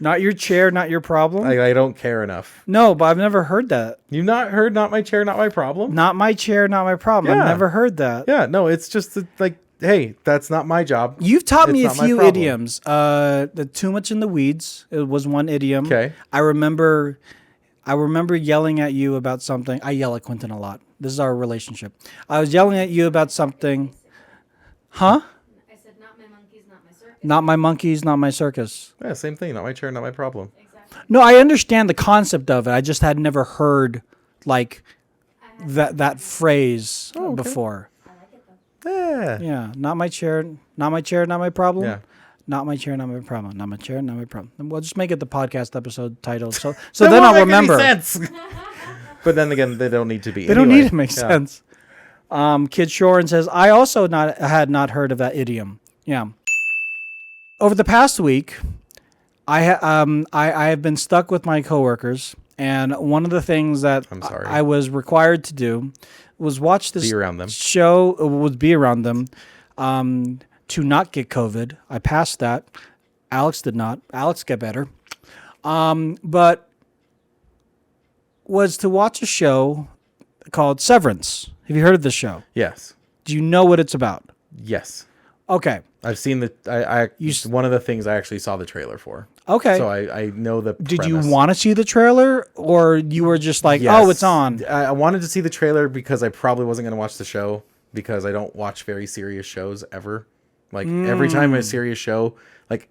not your chair, not your problem. I don't care enough. No, but I've never heard that. You've not heard "Not my chair, not my problem"? Not my chair, not my problem. Yeah. I've never heard that. Yeah, no, it's just like, hey, that's not my job. You've taught me a It's not my few problem. idioms. The too much in the weeds. It was one idiom. Okay. I remember yelling at you about something. I yell at Quinnton a lot. This is our relationship. I was yelling at you about something. Huh? I said, not my monkeys, not my circus. Not my monkeys, not my circus. Yeah, same thing. Not my chair, not my problem. Exactly. No, I understand the concept of it. I just had never heard like that phrase before. I like it though. Yeah. Yeah, not my chair, not my chair, not my problem. Yeah. Not my chair, not my problem. Not my chair, not my problem. And we'll just make it the podcast episode title. So That then won't I'll make any remember. sense. But then again, they don't need to be. They don't Anyway, need to make yeah. sense. Kid Shoren says, I also had not heard of that idiom. Yeah. Over the past week, I have been stuck with my coworkers, and one of the things that I'm sorry. I was required to do was watch this Be around them. show. Was be around them to not get COVID. I passed that. Alex did not. Alex got better. But was to watch a show called Severance. Have you heard of this show? Yes. Do you know what it's about? Yes. Okay. I've seen one of the things I actually saw the trailer for. Okay. So I know the Did premise. you want to see the trailer, or you were just like, Yes. oh, it's on? I wanted to see the trailer because I probably wasn't going to watch the show because I don't watch very serious shows ever. Like every time a serious show, like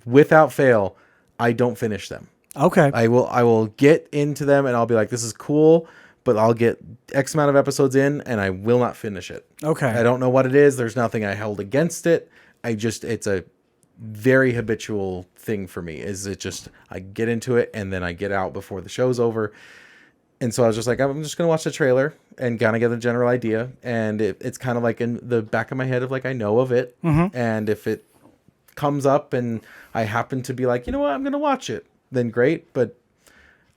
without fail, I don't finish them. Okay. I will get into them and I'll be like, this is cool, but I'll get X amount of episodes in and I will not finish it. Okay. I don't know what it is. There's nothing I held against it. It's a very habitual thing for me. I get into it and then I get out before the show's over. And so I was just like, I'm just going to watch the trailer and kind of get a general idea. And it's kind of like in the back of my head of like, I know of it. Mm-hmm. And if it comes up and I happen to be like, you know what, I'm going to watch it, then great. But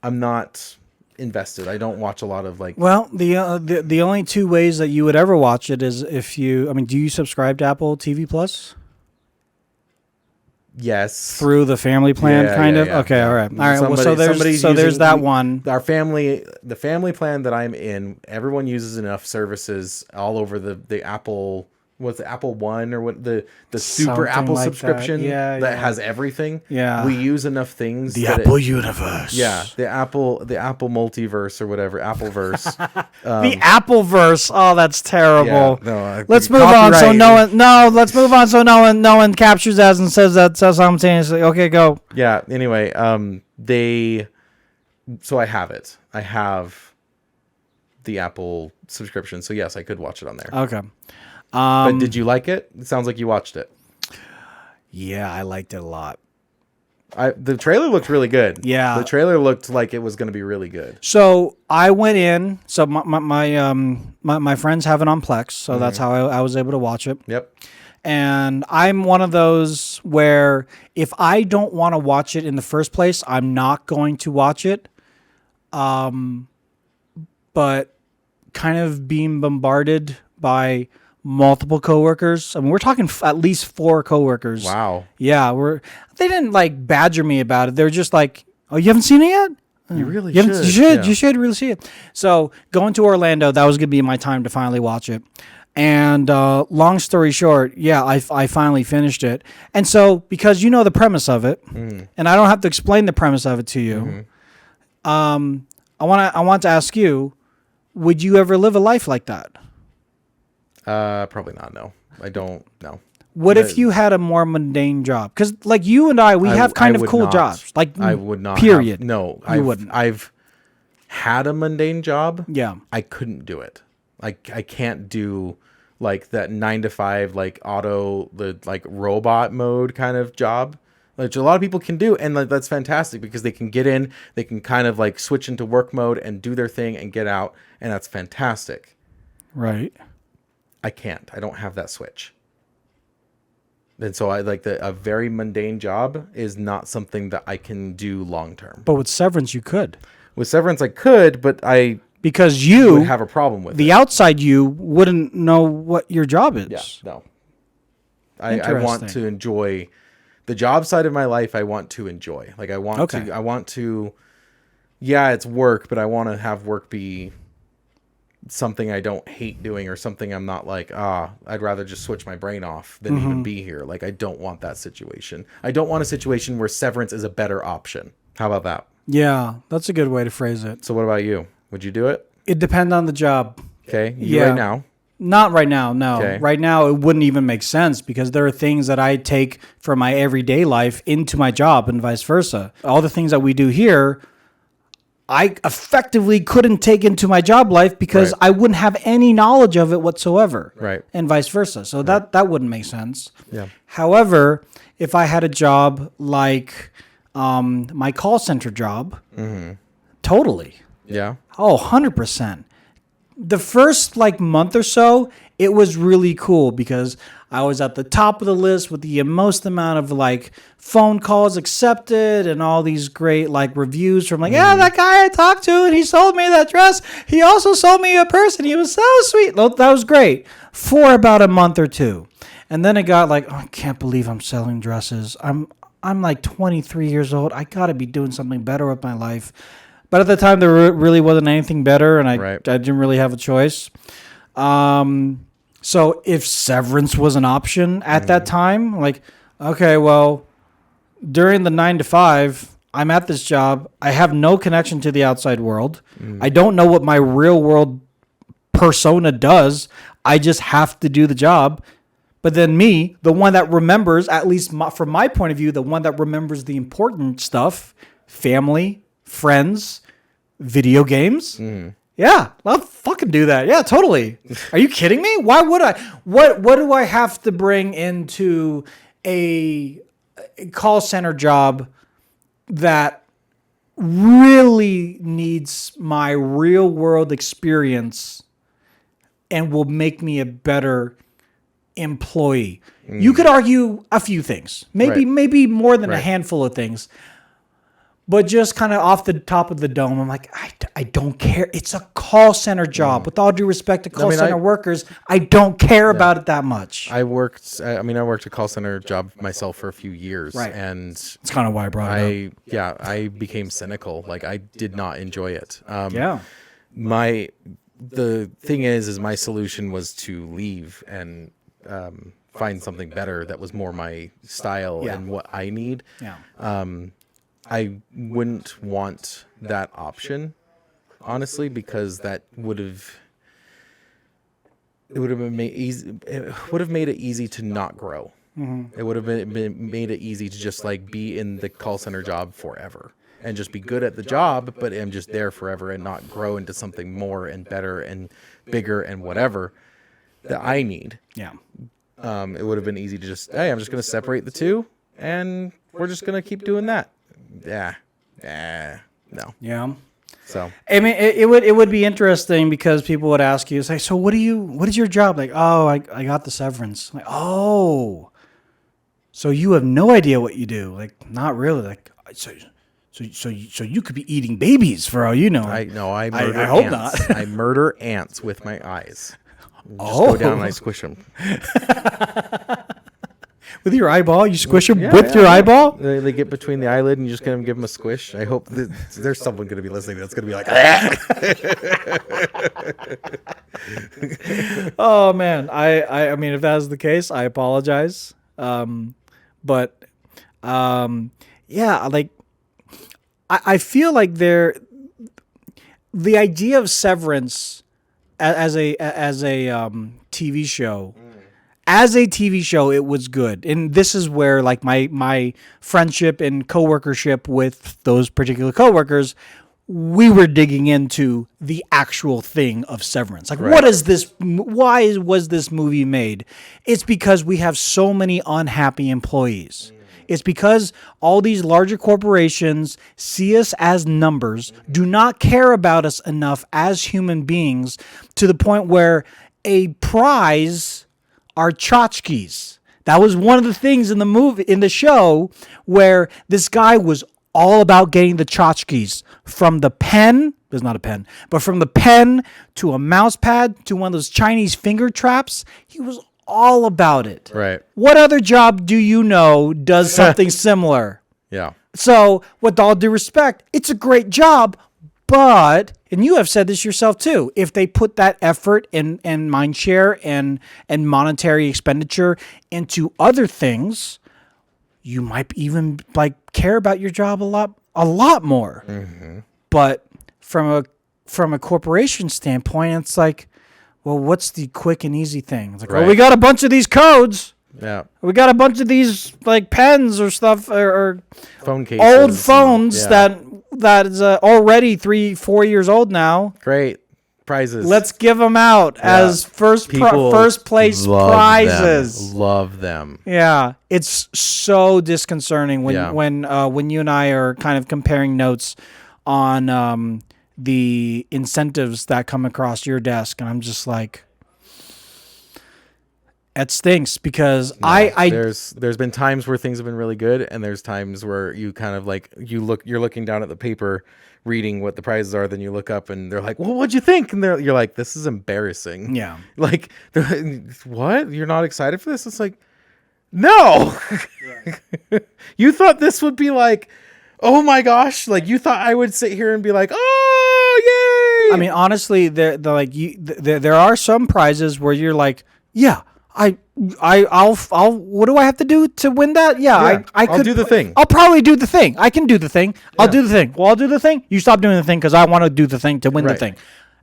I'm not invested. I don't watch a lot of like. Well, the only two ways that you would ever watch it is if you. I mean, do you subscribe to Apple TV Plus Yes. through the family plan, Yeah, kind yeah, of? yeah, Okay, yeah. all right, all right. Well, Somebody's there's using- that one. The family plan that I'm in, everyone uses enough services all over the Apple. What's the Apple One or what the super Something Apple like that. Yeah, Yeah. that has everything. Yeah. We use enough things. The that Apple Universe. Yeah, the Apple multiverse or whatever, Appleverse. The Appleverse. Oh, that's terrible. no, Let's move on so copyright. let's move on so no one captures that and says that simultaneously. Okay, go. Yeah. Anyway, so I have it. I have the Apple subscription. So yes, I could watch it on there. Okay. But did you like it? It sounds like you watched it. Yeah, I liked it a lot. The trailer looked really good. Yeah. The trailer looked like it was going to be really good. So I went in. So my friends have it on Plex, so that's how I was able to watch it. Yep. And I'm one of those where if I don't want to watch it in the first place, I'm not going to watch it. But kind of being bombarded by multiple coworkers. I mean, we're talking at least 4 coworkers. Wow. Yeah, they didn't like badger me about it. They're just like, Oh, you haven't seen it yet? You really You, should. you should really see it. So going to Orlando, that was going to be my time to finally watch it. And long story short, yeah, I finally finished it. And so because you know the premise of it, and I don't have to explain the premise of it to you, I want to ask you, would you ever live a life like that? Probably not. No, I don't. No. What if you had a more mundane job? Because like you and we have kind of would cool not. jobs. Like I would not. Period. No, You wouldn't. I've had a mundane job. Yeah. I couldn't do it. Like I can't do like that 9 to 5 like like robot mode kind of job. Which a lot of people can do, and like, that's fantastic because they can get in, they can kind of like switch into work mode and do their thing and get out, and that's fantastic. Right. I can't. I don't have that switch. And so I like a very mundane job is not something that I can do long term. But with Severance, you could. With Severance, I could, but I Because you would have a problem with the it. outside you wouldn't know what your job is. Yeah, no. I want Interesting. to enjoy the job side of my life. I want to enjoy. Like I want to. Yeah, it's work, but I want to have work be something I don't hate doing or something I'm not like, I'd rather just switch my brain off than even be here. Like I don't want that situation. I don't want a situation where Severance is a better option. How about that? Yeah, that's a good way to phrase it. So what about you? Would you do it? It depends on the job. Okay. You Yeah. right now. Not right now, no. Okay. Right now, it wouldn't even make sense because there are things that I take from my everyday life into my job and vice versa. All the things that we do here, I effectively couldn't take into my job life because Right. I wouldn't have any knowledge of it whatsoever. Right. And vice versa. So that wouldn't make sense. Yeah. However, if I had a job like my call center job, totally. Yeah. Oh, 100%. The first like month or so, it was really cool because I was at the top of the list with the most amount of like phone calls accepted and all these great like reviews from like, yeah, that guy I talked to and he sold me that dress. He also sold me a purse and he was so sweet. That was great for about a month or two. And then it got like, oh, I can't believe I'm selling dresses. I'm like 23 years old. I got to be doing something better with my life. But at the time, there really wasn't anything better, and I didn't really have a choice. So if Severance was an option at that time, like, okay, well, during the 9 to 5, I'm at this job. I have no connection to the outside world. I don't know what my real world persona does. I just have to do the job. But then me, the one that remembers, at least from my point of view, the one that remembers the important stuff, family, friends, video games. Yeah, I'll fucking do that. Yeah, totally. Are you kidding me? Why would I? What do I have to bring into a call center job that really needs my real world experience and will make me a better employee? You could argue a few things, maybe more than a handful of things. But just kind of off the top of the dome, I'm like, I don't care. It's a call center job. With all due respect to call center workers, I don't care about it that much. I worked a call center job myself for a few years. Right. And It's kind of why I brought it up. I became cynical. Like I did not enjoy it. Yeah. The thing is my solution was to leave and find something better that was more my style and what I need. Yeah. I wouldn't want that option, honestly, because that would have made it easy to not grow. It would have made it easy to just like be in the call center job forever and just be good at the job, but I'm just there forever and not grow into something more and better and bigger and whatever that I need. Yeah. It would have been easy to just, hey, I'm just going to separate the two and we're just going to keep doing that. No. Yeah. So I mean, it would be interesting because people would ask you, say, so what is your job? Like, oh, I got the severance. Like, oh, so you have no idea what you do. Like, not really. Like, so you could be eating babies for all you know. I murder I hope ants. not. I murder ants with my eyes. Just go down and I squish them. With your eyeball, you squish them Yeah, with your yeah. eyeball. They get between the eyelid and you just gonna give them a squish. I hope that there's someone gonna be listening that's gonna be like, Oh man, I mean, if that's the case, I apologize. But yeah, like I feel like the idea of Severance as a TV show. As a TV show, it was good. And this is where like my friendship and coworkership with those particular coworkers, we were digging into the actual thing of Severance. Like, what is this? Why was this movie made? It's because we have so many unhappy employees. It's because all these larger corporations see us as numbers, do not care about us enough as human beings, to the point where a prize are tchotchkes. That was one of the things in the show, where this guy was all about getting the tchotchkes from the pen. There's not a pen, but from the pen to a mouse pad to one of those Chinese finger traps. He was all about it. right. What other job do you know does something similar? Yeah. So, with all due respect, it's a great job, but, and you have said this yourself too, if they put that effort and mind share and monetary expenditure into other things, you might even like care about your job a lot more. Mm-hmm. But from a corporation standpoint, it's like, well, what's the quick and easy thing? It's like, Right. well, we got a bunch of these codes. Yeah. We got a bunch of these like pens or stuff or Phone cases. old phones Yeah. that is already 3-4 years old now. Great prizes. Let's give them out as first place love prizes. them. Love them. Yeah, it's so disconcerting when Yeah. when you and I are kind of comparing notes on the incentives that come across your desk, and I'm just like, it stinks because there's been times where things have been really good, and there's times where you kind of like you're looking down at the paper, reading what the prizes are, then you look up and they're like, well, what'd you think? And you're like, this is embarrassing. Yeah. Like, what? You're not excited for this? It's like, no. You thought this would be like, oh my gosh, like you thought I would sit here and be like, oh yay. I mean, honestly, there are some prizes where you're like, yeah, I'll what do I have to do to win that? Yeah, I'll do the thing. I'll probably do the thing. I can do the thing. I'll do the thing. Well, I'll do the thing. You stop doing the thing because I want to do the thing to win the Right. thing.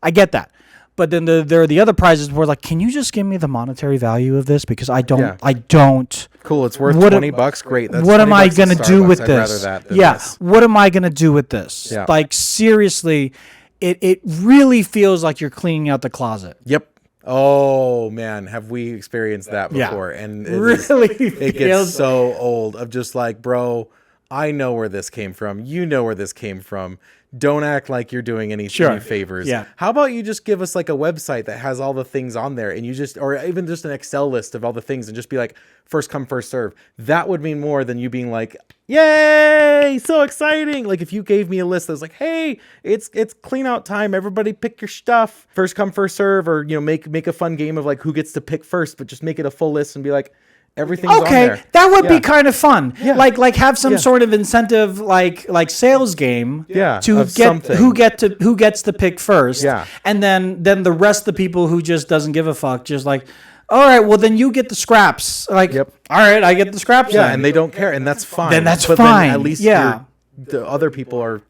I get that. But then there are the other prizes where like, can you just give me the monetary value of this? Because I don't. Yeah. I don't. Cool, it's worth What $20. Great. That's what am I $20 at gonna do Starbucks. with I'd rather this? that than Yeah. this. What am I gonna do with this? Yeah. Like seriously, it really feels like you're cleaning out the closet. Yep. Oh man, have we experienced that Yeah. before? And feels it gets so old of just like, Bro, I know where this came from. You know where this came from. Don't act like you're doing any favors. Yeah. How about you just give us like a website that has all the things on there, and you just, or even just an Excel list of all the things, and just be like, first come, first serve. That would mean more than you being like, yay, so exciting. Like if you gave me a list that was like, hey, it's clean out time. Everybody pick your stuff. First come, first serve, or make a fun game of like who gets to pick first, but just make it a full list and be like, everything's on there. That would be Yeah. kind of fun. Yeah. Like have some Yeah. sort of incentive, like sales game. Yeah, To of get something. who gets to pick first. Yeah. And then the rest of the people who just doesn't give a fuck, just like, all right, well then you get the scraps. Like, Yep. all right, I get the scraps. Yeah, then. and they don't care, and that's fine. Then that's but fine. Then at least Yeah. the other people are,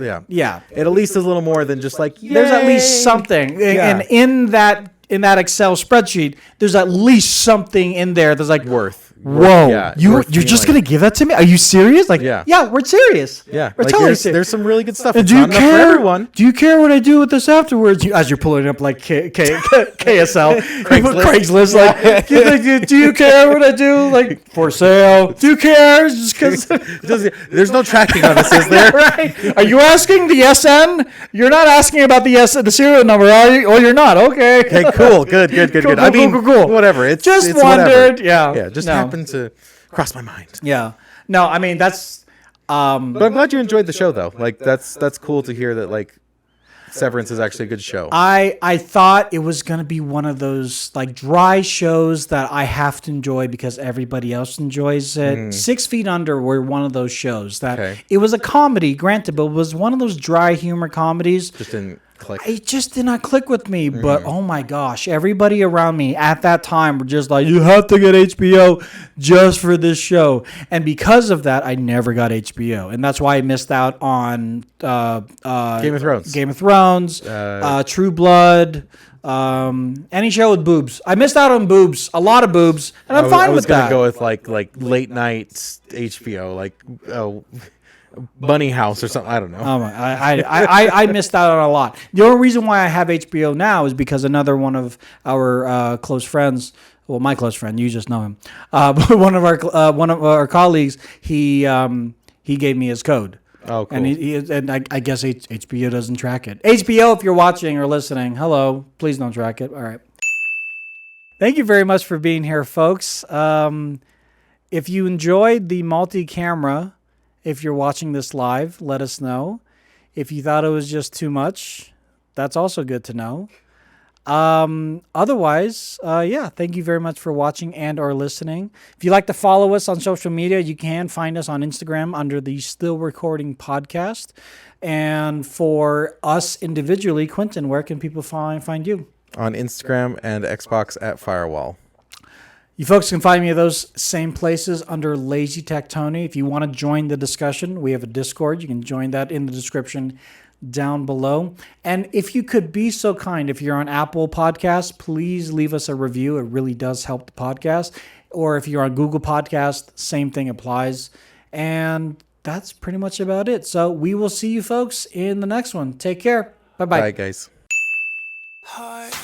yeah. Yeah. It at least is a little more than just like, There's at least yay! something, Yeah. and in that Excel spreadsheet, there's at least something in there that's like Worth. Whoa, Yeah, you're worth being just like- gonna give that to me? Are you serious? Like, Yeah. we're serious. Yeah, we're like totally there's serious. some really good stuff. And It's do you not enough for care? everyone. Do you care what I do with this afterwards? As you're pulling up like KSL, Craigslist. Like, do you care what I do? Like for sale? Do you care? Just because. There's no tracking on this, is there? Right? Are you asking the SN? You're not asking about the serial number, are you? Oh, you're not. Okay. Okay, cool, good. Cool, I mean, cool. whatever. It's Just it's wondered. whatever. Yeah. Just No. happened to cross my mind. Yeah. No, I mean that's. But I'm glad you enjoyed the show, though. Like that's cool to hear that. Like Severance is actually a good show. I thought it was going to be one of those like dry shows that I have to enjoy because everybody else enjoys it. 6 Feet Under were one of those shows that it was a comedy, granted, but it was one of those dry humor comedies. Just didn't click. It just did not click with me, but oh my gosh, everybody around me at that time were just like, you have to get HBO just for this show. And because of that, I never got HBO. And that's why I missed out on Game of Thrones, True Blood, any show with boobs. I missed out on boobs, a lot of boobs, and I'm fine with that. I was going to go with like late night HBO, like Bunny House or something. I don't know. I missed out on a lot. The only reason why I have HBO now is because another one of our close friends, well, my close friend, you just know him, but one of our colleagues, he gave me his code. Oh, cool. And I guess HBO doesn't track it. HBO, if you're watching or listening, hello, please don't track it. All right. Thank you very much for being here, folks. If you enjoyed the multi-camera, if you're watching this live, let us know. If you thought it was just too much, that's also good to know. Otherwise, thank you very much for watching and or listening. If you'd like to follow us on social media, you can find us on Instagram under the Still Recording Podcast. And for us individually, Quinnton, where can people find you? On Instagram and Xbox at Firewall. You folks can find me at those same places under Lazy Tech Tony. If you want to join the discussion, we have a Discord. You can join that in the description down below. And if you could be so kind, if you're on Apple Podcasts, please leave us a review. It really does help the podcast. Or if you're on Google Podcast, same thing applies. And that's pretty much about it. So we will see you folks in the next one. Take care. Bye-bye. Bye, guys. Heart.